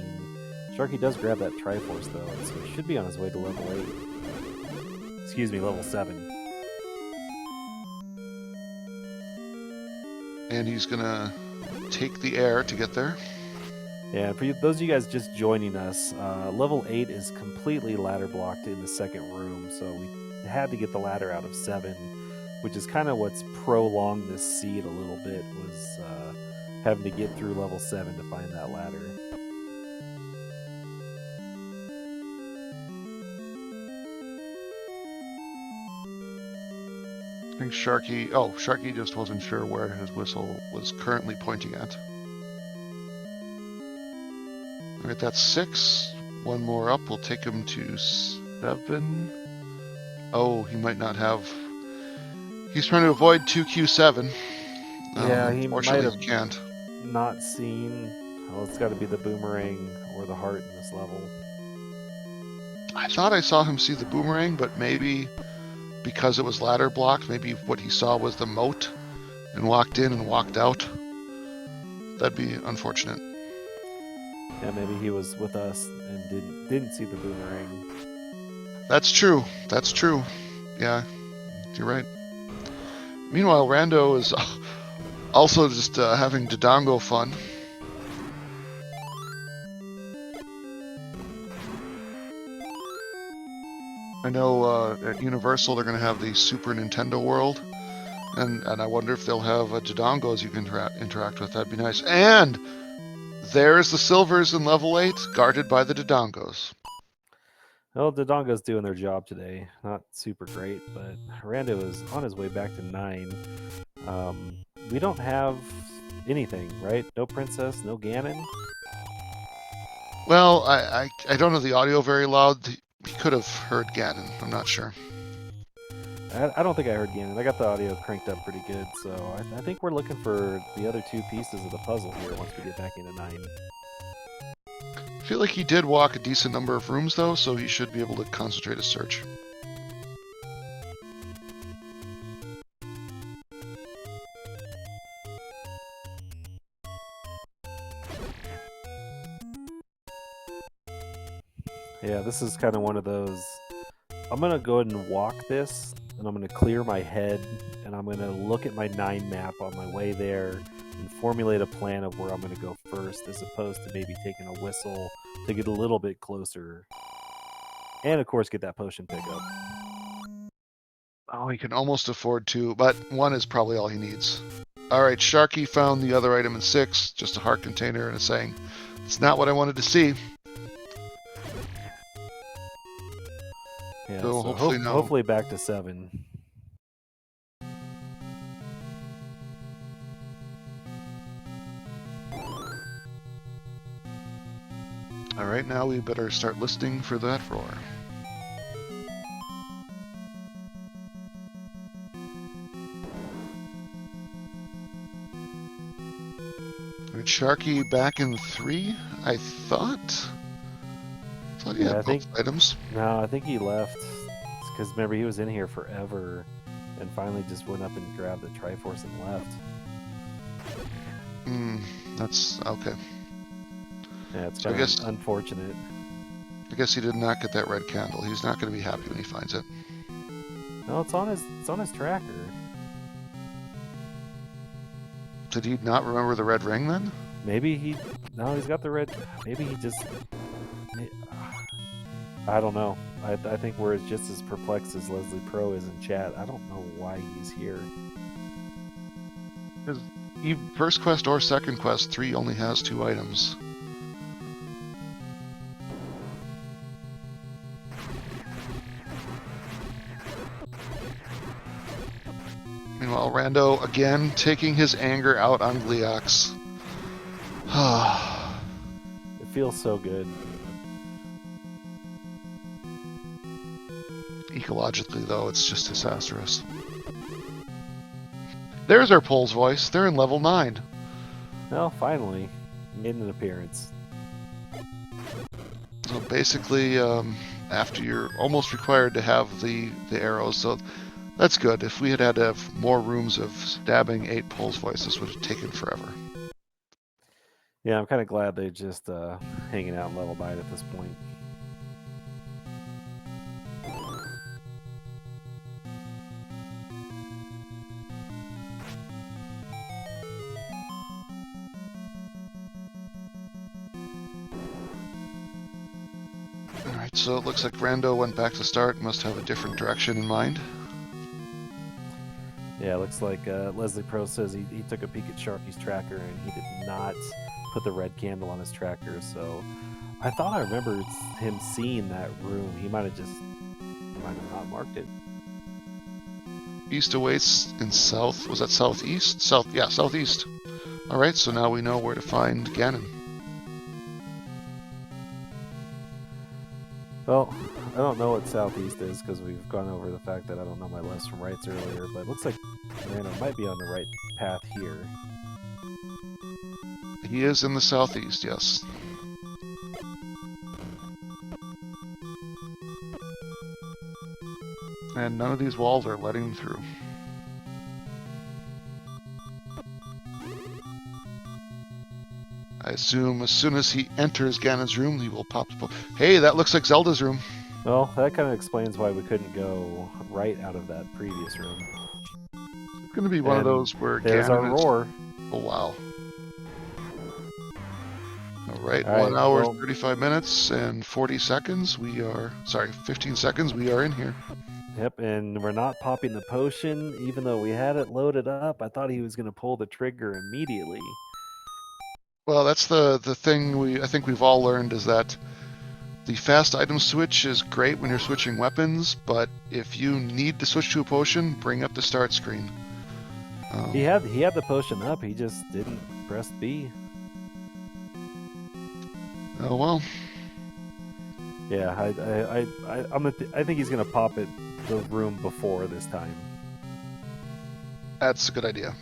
Speaker 2: Sharky does grab that Triforce though, so he should be on his way to level 8. Excuse me, level 7.
Speaker 1: And he's gonna take the air to get there.
Speaker 2: Yeah, for those of you guys just joining us, level 8 is completely ladder blocked in the second room, so we had to get the ladder out of 7, which is kind of what's prolonged this seed a little bit, was having to get through level 7 to find that ladder.
Speaker 1: I think Sharky just wasn't sure where his whistle was currently pointing at. All right, that's 6. One more up will take him to 7. Oh, he might not have. He's trying to avoid 2Q7.
Speaker 2: Yeah, he might have
Speaker 1: Unfortunately, he can't.
Speaker 2: not seen. Oh, it's got to be the boomerang or the heart in this level.
Speaker 1: I thought I saw him see the boomerang, but maybe because it was ladder blocked, maybe what he saw was the moat and walked in and walked out. That'd be unfortunate.
Speaker 2: Yeah, maybe he was with us and didn't see the boomerang.
Speaker 1: That's true. That's true. Yeah, you're right. Meanwhile, Rando is also just having Dodongo fun. I know at Universal they're going to have the Super Nintendo World, and I wonder if they'll have Dodongos you can interact with. That'd be nice. And there's the silvers in level 8, guarded by the Dodongos.
Speaker 2: Well, Dodongo's doing their job today. Not super great, but Rando is on his way back to 9. We don't have anything, right? No princess, no Ganon.
Speaker 1: Well, I don't know the audio very loud. He could have heard Ganon. I'm not sure.
Speaker 2: I don't think I heard Ganon. I got the audio cranked up pretty good, so I think we're looking for the other 2 pieces of the puzzle here once we get back into 9.
Speaker 1: I feel like he did walk a decent number of rooms, though, so he should be able to concentrate his search.
Speaker 2: Yeah, this is kind of one of those. I'm going to go ahead and walk this, and I'm going to clear my head, and I'm going to look at my 9 map on my way there and formulate a plan of where I'm going to go first, as opposed to maybe taking a whistle to get a little bit closer. And, of course, get that potion pickup.
Speaker 1: Oh, he can almost afford 2, but 1 is probably all he needs. All right, Sharky found the other item in 6, just a heart container, and it's saying, it's not what I wanted to see.
Speaker 2: Yeah,
Speaker 1: so
Speaker 2: so hopefully back to 7.
Speaker 1: All right, now we better start listening for that roar. All right, Sharky back in 3, I thought. He had both items.
Speaker 2: No, I think he left. Because remember, he was in here forever and finally just went up and grabbed the Triforce and left.
Speaker 1: That's okay.
Speaker 2: Yeah, it's kind of unfortunate.
Speaker 1: I guess he did not get that red candle. He's not going to be happy when he finds it.
Speaker 2: No, it's on his tracker.
Speaker 1: Did he not remember the red ring then?
Speaker 2: Maybe he's got the red. Maybe he just. I don't know. I think we're just as perplexed as Leslie Pro is in chat. I don't know why he's here.
Speaker 1: Because first quest or second quest, 3 only has 2 items. Meanwhile, Rando again taking his anger out on Gleox.
Speaker 2: It feels so good.
Speaker 1: Ecologically, though, it's just disastrous. There's our Pole's voice. They're in level 9.
Speaker 2: Well, finally, made an appearance.
Speaker 1: So basically, after you're almost required to have the arrows, so that's good. If we had to have more rooms of stabbing 8 Pole's voice, this would have taken forever.
Speaker 2: Yeah, I'm kind of glad they're just hanging out in level 9 at this point.
Speaker 1: Alright, so it looks like Rando went back to start, must have a different direction in mind.
Speaker 2: Yeah, it looks like Leslie Pro says he took a peek at Sharky's tracker and he did not put the red candle on his tracker. So I thought I remembered him seeing that room. He might have not marked it.
Speaker 1: East awaits in south. Was that southeast? South, yeah, southeast. Alright, so now we know where to find Ganon.
Speaker 2: Well, I don't know what southeast is because we've gone over the fact that I don't know my lefts from rights earlier, but it looks like Rando might be on the right path here.
Speaker 1: He is in the southeast, yes. And none of these walls are letting him through. I assume as soon as he enters Ganon's room, he will pop. Hey, that looks like Zelda's room.
Speaker 2: Well, that kind of explains why we couldn't go right out of that previous room.
Speaker 1: It's going to be one of those where
Speaker 2: there's
Speaker 1: Ganon
Speaker 2: our roar.
Speaker 1: Oh, wow. Alright,
Speaker 2: All right,
Speaker 1: 1 hour,
Speaker 2: well,
Speaker 1: 35 minutes, and 40 seconds. 15 seconds. We are in here.
Speaker 2: Yep, and we're not popping the potion, even though we had it loaded up. I thought he was going to pull the trigger immediately.
Speaker 1: Well, that's the thing I think we've all learned is that the fast item switch is great when you're switching weapons, but if you need to switch to a potion, bring up the start screen.
Speaker 2: He had the potion up. He just didn't press B.
Speaker 1: Oh well.
Speaker 2: Yeah, I think he's gonna pop it the room before this time.
Speaker 1: That's a good idea.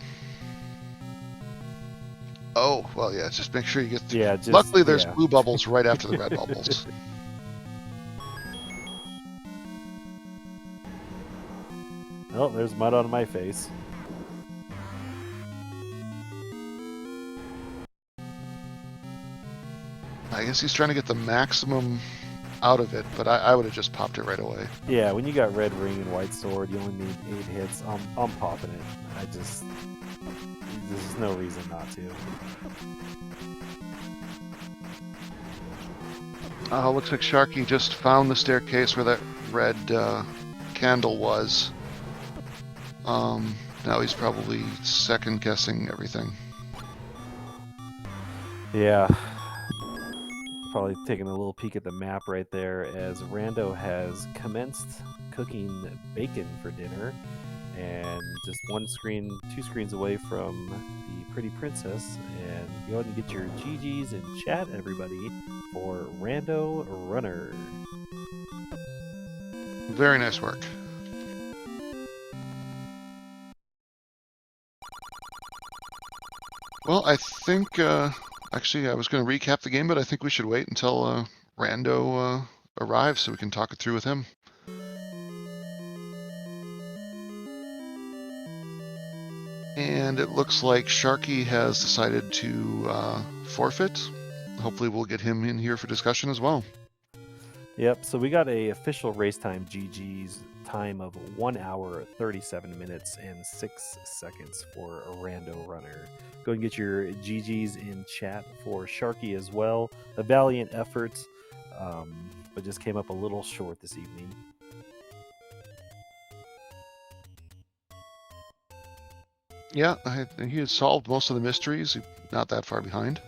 Speaker 1: Oh well, yeah. Just make sure you get.
Speaker 2: Yeah. Just,
Speaker 1: luckily, there's blue bubbles right after the red bubbles.
Speaker 2: Oh, there's mud on my face.
Speaker 1: I guess he's trying to get the maximum out of it, but I would have just popped it right away.
Speaker 2: Yeah, when you got red ring and white sword, you only need 8 hits. I'm popping it. There's no reason not to.
Speaker 1: Looks like Sharky just found the staircase where that red candle was. Now he's probably second guessing everything.
Speaker 2: Yeah. Probably taking a little peek at the map right there as Rando has commenced cooking bacon for dinner and just 2 screens away from the pretty princess. And go ahead and get your GGs in chat, everybody, for RandoRunner.
Speaker 1: Very nice work. Well, I think, actually, I was going to recap the game, but I think we should wait until Rando arrives so we can talk it through with him. And it looks like Sharky has decided to forfeit. Hopefully we'll get him in here for discussion as well.
Speaker 2: Yep, so we got a official race time GG's time of 1 hour, 37 minutes, and 6 seconds for a RandoRunner. Go and get your GG's in chat for Sharky as well. A valiant effort, but just came up a little short this evening.
Speaker 1: Yeah, he has solved most of the mysteries. Not that far behind.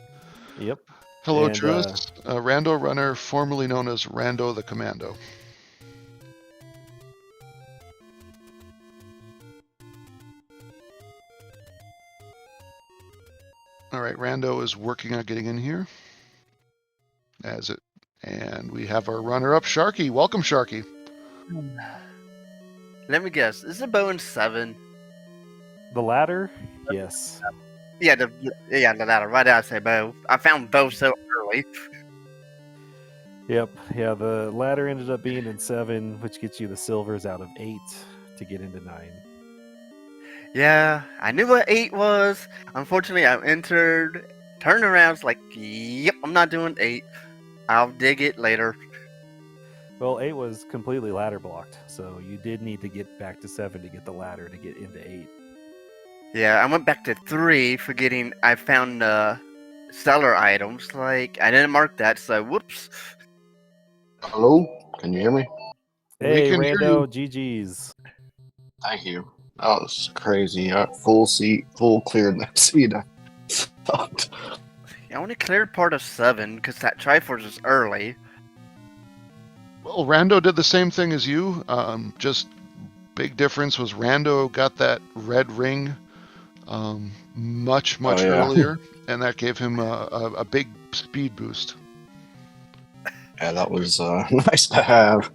Speaker 2: Yep.
Speaker 1: Hello, Truist. RandoRunner, formerly known as Rando the Commando. All right, Rando is working on getting in here. And we have our runner-up, Sharky. Welcome, Sharky.
Speaker 3: Let me guess. Is it Bowen 7?
Speaker 2: The ladder? Yes.
Speaker 3: Yeah, the ladder. Why did I say Bo? I found Bo so early.
Speaker 2: Yep. Yeah, the ladder ended up being in 7, which gets you the silvers out of 8 to get into 9.
Speaker 3: Yeah, I knew what 8 was. Unfortunately, I entered, turned around, was like, yep, I'm not doing 8. I'll dig it later.
Speaker 2: Well, 8 was completely ladder blocked, so you did need to get back to 7 to get the ladder to get into 8.
Speaker 3: Yeah, I went back to 3, forgetting I found seller items. Like, I didn't mark that, so whoops.
Speaker 4: Hello? Can you hear me?
Speaker 1: We
Speaker 2: Hey,
Speaker 1: can hear
Speaker 2: Rando,
Speaker 1: you.
Speaker 2: GG's.
Speaker 4: Thank you. That was crazy. Full cleared that seat. I sucked.
Speaker 3: I only cleared part of 7 because that Triforce was early.
Speaker 1: Well, Rando did the same thing as you. Just big difference was Rando got that red ring much
Speaker 4: Oh, yeah.
Speaker 1: earlier, and that gave him a big speed boost.
Speaker 4: Yeah, that was nice to have.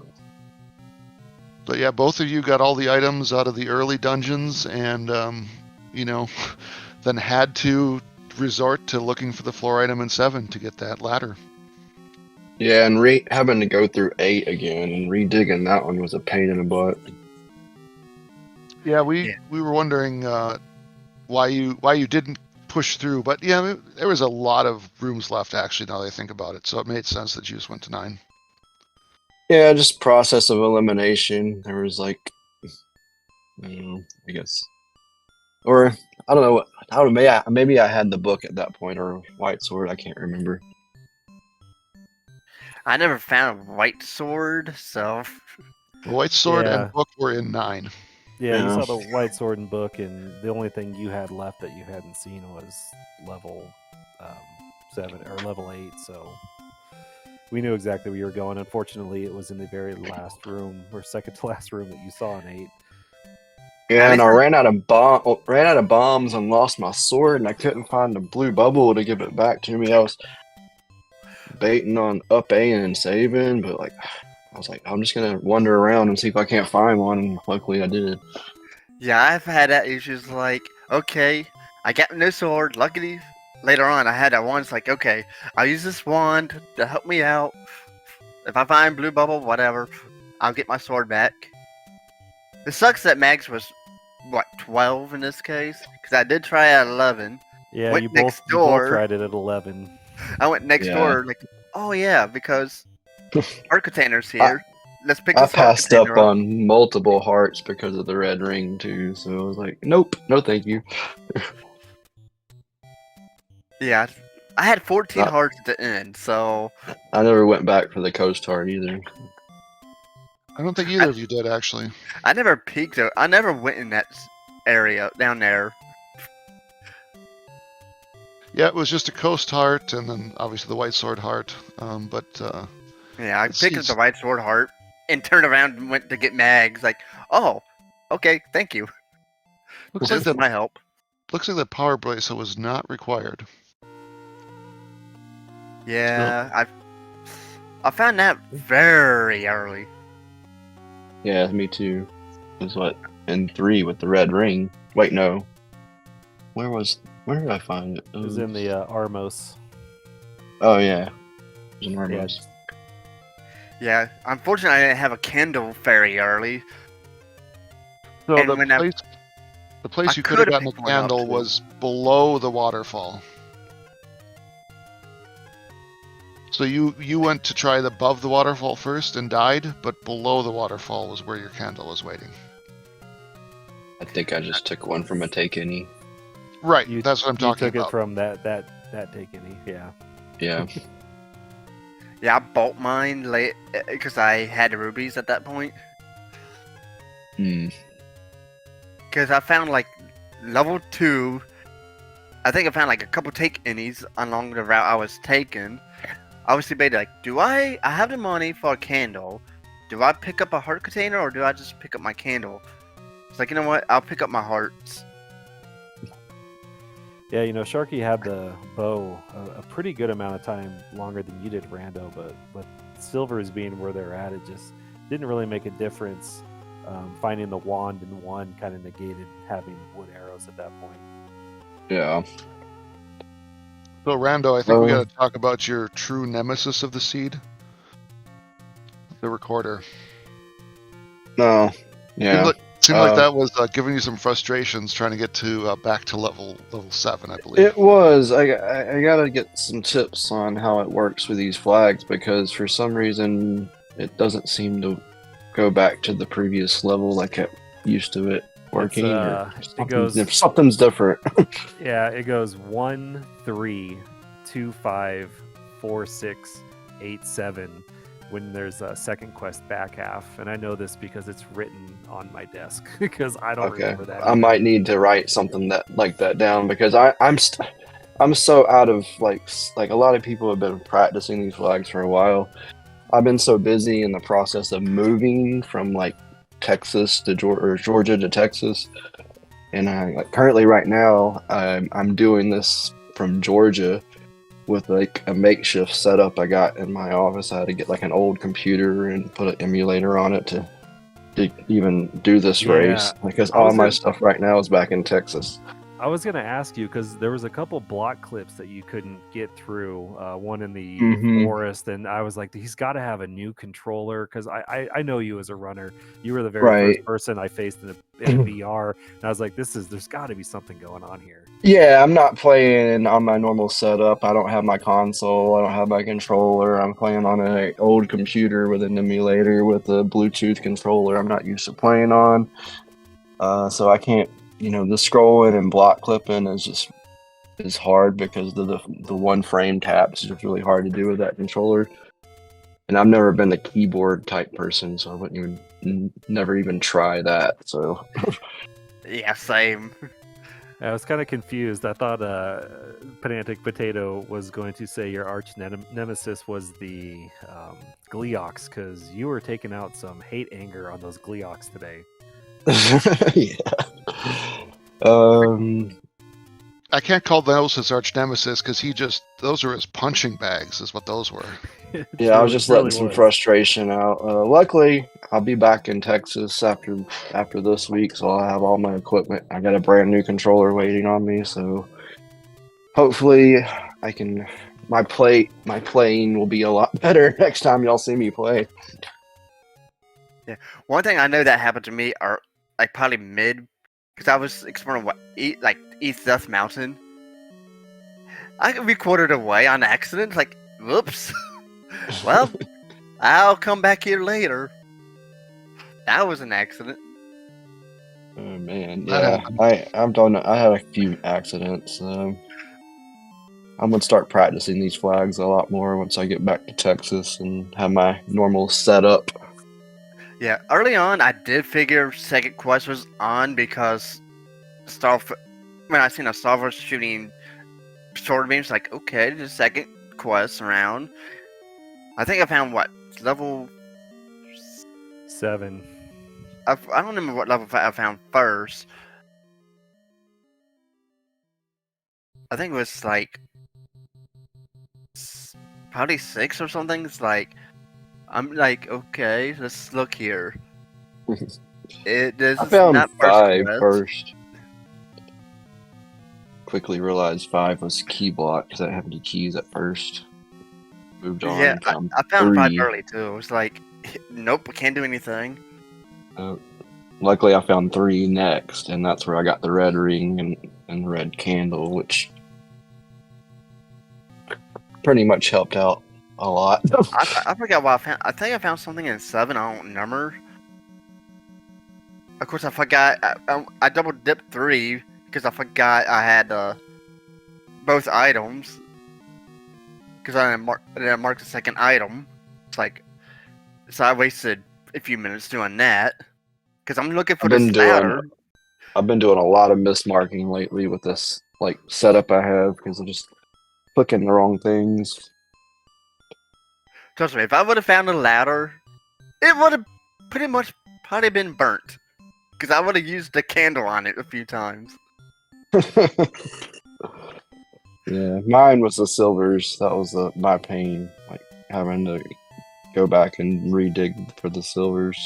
Speaker 1: But yeah, both of you got all the items out of the early dungeons, and you know, then had to resort to looking for the floor item in 7 to get that ladder.
Speaker 4: Yeah, and having to go through 8 again and redigging that one was a pain in the butt.
Speaker 1: Yeah, we were wondering why you didn't push through, but yeah, there was a lot of rooms left actually. Now that I think about it, so it made sense that you just went to 9.
Speaker 4: Yeah, just process of elimination. There was like, I don't know, I guess. Or, I don't know. Maybe I had the book at that point or White Sword. I can't remember.
Speaker 3: I never found a white sword, so
Speaker 1: The White Sword
Speaker 2: Yeah.
Speaker 1: and book were in 9.
Speaker 2: Yeah, you
Speaker 4: Yeah.
Speaker 2: saw the White Sword and book, and the only thing you had left that you hadn't seen was level 7 or level 8. So we knew exactly where you were going. Unfortunately, it was in the very last room or second to last room that you saw in 8.
Speaker 4: Yeah, and I
Speaker 3: least-
Speaker 4: ran out of bombs and lost my sword, and I couldn't find the blue bubble to give it back to me. I was baiting on up A and saving, but like I was like, I'm just gonna wander around and see if I can't find one. And luckily, I did.
Speaker 3: yeah, I've had that issues like, okay, I got no sword. Luckily, later on, I had that one. It's like, okay, I'll use this wand to help me out. If I find blue bubble, whatever, I'll get my sword back. It sucks that Max was, what, 12 in this case? Because I did try at 11.
Speaker 2: Yeah,
Speaker 3: Went
Speaker 2: you
Speaker 3: next
Speaker 2: both
Speaker 3: door.
Speaker 2: tried it at 11.
Speaker 3: I went next
Speaker 4: Yeah.
Speaker 3: door, like, oh yeah, because heart container's here. Let's pick
Speaker 4: I
Speaker 3: this heart
Speaker 4: passed up
Speaker 3: container up.
Speaker 4: on multiple hearts because of the red ring too. So I was like, nope, no, thank you.
Speaker 3: Yeah, I had 14
Speaker 4: Not-
Speaker 3: hearts at the end, so
Speaker 4: I never went back for the coast heart either.
Speaker 1: I don't think either of you did actually.
Speaker 3: I never peeked. I never went in that area down there.
Speaker 1: Yeah, it was just a coast heart, and then obviously the White Sword heart. But
Speaker 3: Yeah, I
Speaker 1: Let's
Speaker 3: picked
Speaker 1: see,
Speaker 3: up the white sword heart and turned around and went to get Mags. Like, oh, okay, thank you.
Speaker 1: looks
Speaker 3: This
Speaker 1: like
Speaker 3: is
Speaker 1: the
Speaker 3: my help.
Speaker 1: power bracelet was not required.
Speaker 3: Yeah, I found that very early.
Speaker 4: Yeah, me too. It was what in 3 with the red ring. Wait, no. Where did I find it?
Speaker 2: It was in the Armos.
Speaker 4: Oh yeah. It was in
Speaker 2: Yeah,
Speaker 4: Armos.
Speaker 3: Yeah, unfortunately, I didn't have a candle very early.
Speaker 1: So
Speaker 3: And
Speaker 1: the
Speaker 3: when I-
Speaker 1: place
Speaker 3: I
Speaker 1: you could have
Speaker 3: could've
Speaker 1: gotten a
Speaker 3: picked one up,
Speaker 1: candle
Speaker 3: too.
Speaker 1: was below the waterfall. So you went to try the above the waterfall first and died, but below the waterfall was where your candle was waiting.
Speaker 4: I think I just took one from a take any.
Speaker 1: Right,
Speaker 2: you,
Speaker 1: that's what I'm
Speaker 2: you
Speaker 1: talking
Speaker 2: took
Speaker 1: about.
Speaker 2: it from that take any. Yeah.
Speaker 4: Yeah.
Speaker 3: Yeah, I bought mine late because I had rubies at that point.
Speaker 4: Hmm.
Speaker 3: Because I found like level 2. I think I found like a couple take any's along the route I was taking. I was debating like, do I have the money for a candle? Do I pick up a heart container or do I just pick up my candle? It's like, you know what? I'll pick up my hearts.
Speaker 2: Yeah, Sharky had the bow a pretty good amount of time longer than you did, Rando, but with silvers being where they're at, it just didn't really make a difference. Finding the wand in 1 kind of negated having wood arrows at that point.
Speaker 4: Yeah.
Speaker 1: So Rando, I think we
Speaker 4: Oh.
Speaker 1: got to talk about your true nemesis of the seed, the recorder.
Speaker 4: No. Yeah.
Speaker 1: Seemed like that was giving you some frustrations trying to get to back to level 7, I believe.
Speaker 4: It was. I gotta get some tips on how it works with these flags because for some reason it doesn't seem to go back to the previous level like it used to it working.
Speaker 2: It goes.
Speaker 4: Something's different.
Speaker 2: Yeah, it goes 1, 3, 2, 5, 4, 6, 8, 7, when there's a second quest back half, and I know this because it's written on my desk because I don't
Speaker 4: Okay,
Speaker 2: remember that.
Speaker 4: I
Speaker 2: either.
Speaker 4: might need to write something like that down because I'm so out of like a lot of people have been practicing these flags for a while. I've been so busy in the process of moving from like Texas to Georgia to Texas, and I like currently right now I'm doing this from Georgia with like a makeshift setup I got in my office. I had to get like an old computer and put an emulator on it to even do this race because
Speaker 2: I
Speaker 4: all
Speaker 2: was
Speaker 4: my
Speaker 2: gonna-
Speaker 4: stuff right now is back in Texas.
Speaker 2: I was gonna ask you because there was a couple block clips that you couldn't get through. One in the
Speaker 4: Mhm.
Speaker 2: forest, and I was like, he's got to have a new controller because I know you as a runner. You were the very
Speaker 4: Right.
Speaker 2: first person I faced in a VR, and I was like, there's got to be something going on here.
Speaker 4: Yeah, I'm not playing on my normal setup. I don't have my console. I don't have my controller. I'm playing on an old computer with an emulator with a Bluetooth controller I'm not used to playing on. So I can't, the scrolling and block clipping is hard because the one frame taps is just really hard to do with that controller. And I've never been a keyboard type person, so I wouldn't never even try that. So
Speaker 3: Yeah, same.
Speaker 2: I was kind of confused. I thought Pedantic Potato was going to say your arch nemesis was the Gleox because you were taking out some hate anger on those Gleox today.
Speaker 4: yeah.
Speaker 1: I can't call those his arch nemesis because those are his punching bags, is what those were.
Speaker 4: Yeah, I was just letting some
Speaker 2: was.
Speaker 4: frustration out. Luckily, I'll be back in Texas after this week, so I'll have all my equipment. I got a brand new controller waiting on me, so hopefully I can. My playing will be a lot better next time y'all see me play.
Speaker 3: One thing I know that happened to me are like probably mid, because I was exploring East Death Mountain. I recorded away on accident. Like, whoops. Well, I'll come back here later. That was an accident.
Speaker 4: Oh man,
Speaker 1: That
Speaker 4: yeah,
Speaker 1: happened.
Speaker 4: I've done. I had a few accidents. I'm gonna start practicing these flags a lot more once I get back to Texas and have my normal setup.
Speaker 3: Yeah, early on, I did figure second quest was on because when I seen a Starfish shooting sword beams, like, okay, the second quest around. I think I found level.
Speaker 2: 7.
Speaker 3: I don't remember what level I found first. I think it was like probably 6 or something. It's like I'm like, okay, let's look here. This
Speaker 4: I
Speaker 3: is
Speaker 4: found
Speaker 3: not
Speaker 4: 5
Speaker 3: quest.
Speaker 4: first. Quickly realized 5 was key block because I didn't have any keys at first. Moved on.
Speaker 3: Yeah,
Speaker 4: And found
Speaker 3: I found 5
Speaker 4: 3.
Speaker 3: early too. It was like, nope, we can't do anything.
Speaker 4: Luckily, I found 3 next, and that's where I got the red ring and red candle, which pretty much helped out a lot.
Speaker 3: I forgot what I found. I think I found something in 7. I don't remember. Of course, I forgot. I double dipped 3 because I forgot I had both items. Because I didn't mark the second item. It's like, so I wasted a few minutes doing that. Because I'm looking for this ladder.
Speaker 4: I've been doing a lot of mismarking lately with this like setup I have because I'm just clicking the wrong things.
Speaker 3: Trust me, if I would have found a ladder, it would have pretty much probably been burnt. Because I would have used the candle on it a few times.
Speaker 4: Yeah, mine was the silvers. That was my pain, like having to go back and redig for the silvers,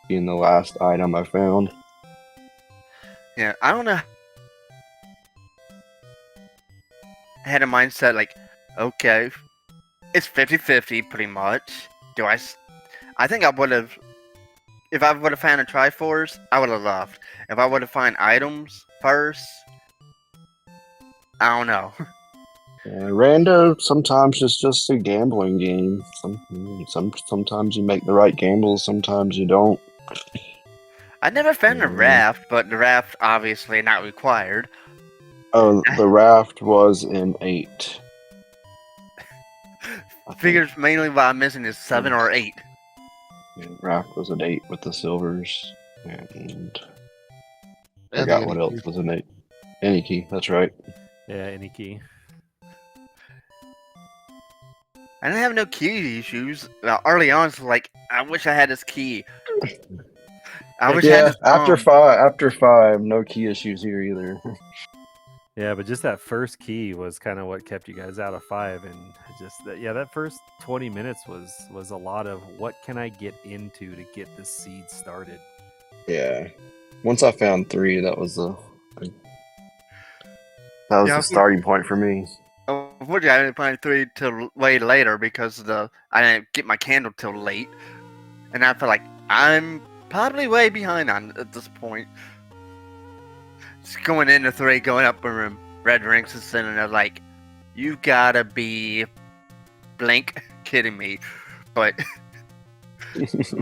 Speaker 4: being the last item I found.
Speaker 3: Yeah, I don't know. I had a mindset like, okay, it's 50-50 pretty much. I think I would have, if I would have found a Triforce, I would have left. If I would have found items first, I don't know.
Speaker 4: Rando sometimes is just a gambling game. Sometimes you make the right gambles, sometimes you don't.
Speaker 3: I never found a raft, but the raft obviously not required.
Speaker 4: Oh, the raft was in 8. I think.
Speaker 3: Figures mainly what I'm missing is 7 or 8.
Speaker 4: And Rock was an 8 with the silvers, and I
Speaker 1: And
Speaker 4: forgot
Speaker 1: the
Speaker 4: what
Speaker 1: any
Speaker 4: else was an 8. Any key, that's right.
Speaker 2: Yeah, any key.
Speaker 3: I didn't have no key issues. Early on, it's like, I wish I had this key. I wish I had
Speaker 4: Yeah,
Speaker 3: this bomb.
Speaker 4: after five, no key issues here either.
Speaker 2: Yeah, but just that first key was kind of what kept you guys out of 5, and just that, yeah, that first 20 minutes was a lot of what can I get into to get this seed started.
Speaker 4: Yeah. Once I found 3, that was the starting point for me.
Speaker 3: Unfortunately, I didn't find 3 till way later because I didn't get my candle till late, and I feel like I'm probably way behind on at this point. Just going into 3, going up in red rings and sitting there like, you gotta be blank kidding me, but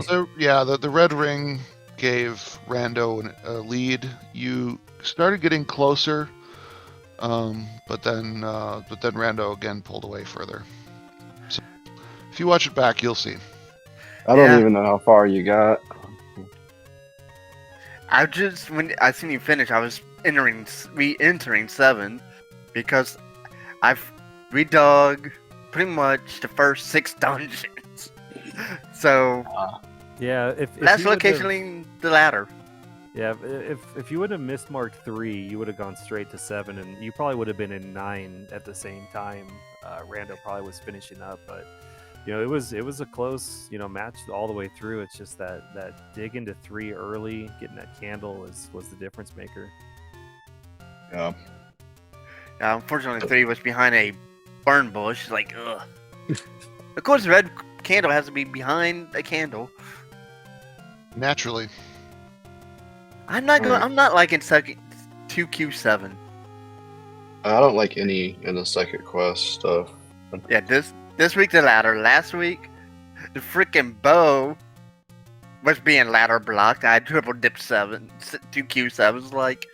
Speaker 1: So, yeah, the red ring gave Rando a lead. You started getting closer, but then Rando again pulled away further. So, if you watch it back, you'll see.
Speaker 4: I don't
Speaker 3: Yeah.
Speaker 4: even know how far you got.
Speaker 3: when I seen you finish, I was re-entering 7 because I've redug pretty much the first 6 dungeons. So
Speaker 2: Yeah, if
Speaker 3: that's
Speaker 2: you would've-
Speaker 3: occasionally the ladder.
Speaker 2: Yeah, if you would have mismarked 3, you would have gone straight to 7, and you probably would have been in 9 at the same time. Rando probably was finishing up, but it was a close match all the way through. It's just that dig into 3 early, getting that candle was the difference maker.
Speaker 4: Yeah.
Speaker 3: Unfortunately, 3 was behind a burn bush. Like, ugh. Of course, the red candle has to be behind a candle.
Speaker 1: Naturally.
Speaker 3: I'm not going.
Speaker 4: Alright.
Speaker 3: I'm not liking second 2Q7.
Speaker 4: I don't like any in the second quest stuff.
Speaker 3: Yeah, this week the ladder. Last week, the freaking bow was being ladder blocked. I triple dipped 2Q7's like,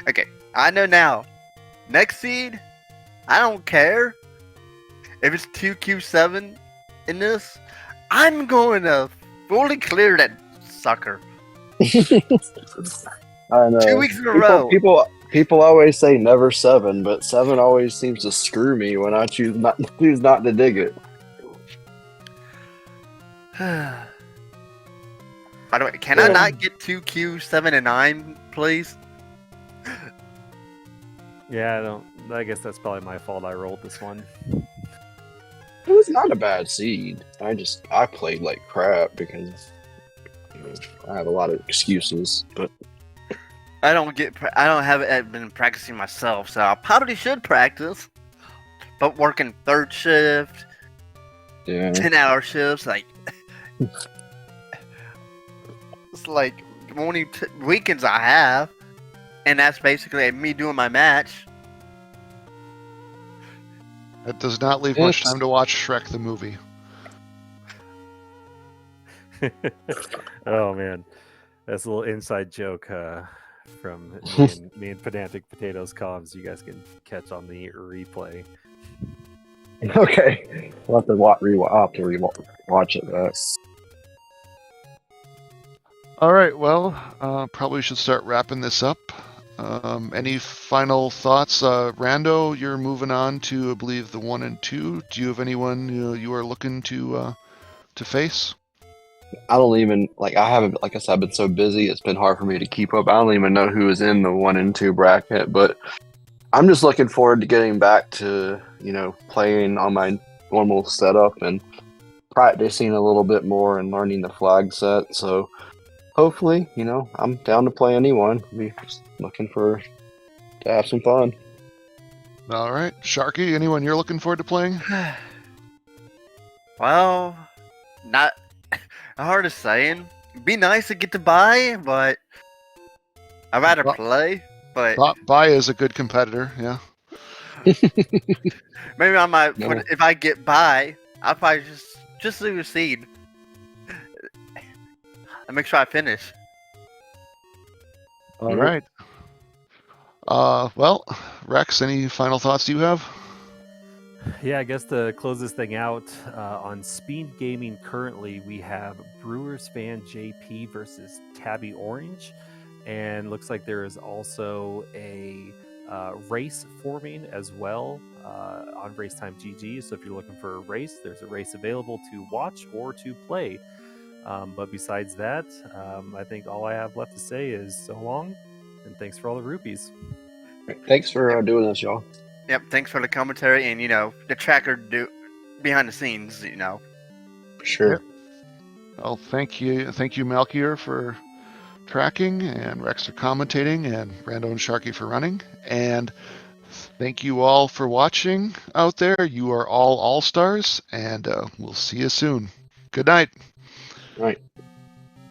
Speaker 3: okay, I know now. Next seed, I don't care if it's 2Q7 in this. I'm going to fully clear that sucker.
Speaker 4: I know.
Speaker 3: 2 weeks in a row.
Speaker 4: People always say never 7, but 7 always seems to screw me when I choose not to dig it.
Speaker 3: By the way, can I not get 2Q7 and 9, please?
Speaker 2: Yeah, I guess that's probably my fault. I rolled this one.
Speaker 4: It was not a bad seed. I played like crap because I have a lot of excuses. But
Speaker 3: I don't have been practicing myself, so I probably should practice. But working 3rd shift,
Speaker 4: yeah,
Speaker 3: 10-hour shifts, like it's like the only weekends I have, and that's basically me doing my match.
Speaker 1: That does not leave much time to watch Shrek the movie.
Speaker 2: Oh man, that's a little inside joke from me and Pedantic Potatoes comms. You guys can catch on the replay.
Speaker 4: okay. I'll have to watch it.
Speaker 1: All right, well, probably should start wrapping this up. Any final thoughts? Rando, you're moving on to, I believe, the 1 and 2. Do you have anyone you are looking to face?
Speaker 4: I don't even I haven't, like I said, I've been so busy. It's been hard for me to keep up. I don't even know who is in the 1 and 2 bracket, but I'm just looking forward to getting back to playing on my normal setup and practicing a little bit more and learning the flag set. So hopefully, I'm down to play anyone. Be just looking to have some fun.
Speaker 1: All right, Sharky, anyone you're looking forward to playing?
Speaker 3: Well, not hard to saying. Be nice to get to buy, but I'd rather
Speaker 1: Well,
Speaker 3: play. But
Speaker 1: Bai is a good competitor, yeah.
Speaker 3: maybe I might.
Speaker 4: No.
Speaker 3: If I get by, I'll probably just leave a seed and make sure I finish.
Speaker 1: All right. Well, Rex, any final thoughts you have?
Speaker 2: Yeah, I guess to close this thing out, on Speed Gaming currently we have Brewers fan JP versus Tabby Orange, and looks like there is also a race forming as well on Racetime GG. So if you're looking for a race, there's a race available to watch or to play. But besides that, I think all I have left to say is so long, and thanks for all the rupees.
Speaker 4: Thanks for doing this, y'all.
Speaker 3: Yep. Thanks for the commentary and the tracker behind the scenes.
Speaker 4: For sure.
Speaker 1: Well, thank you, Malkier, for tracking, and Rex for commentating, and Rando and Sharky for running. And thank you all for watching out there. You are all stars, and we'll see you soon. Good night.
Speaker 4: All right.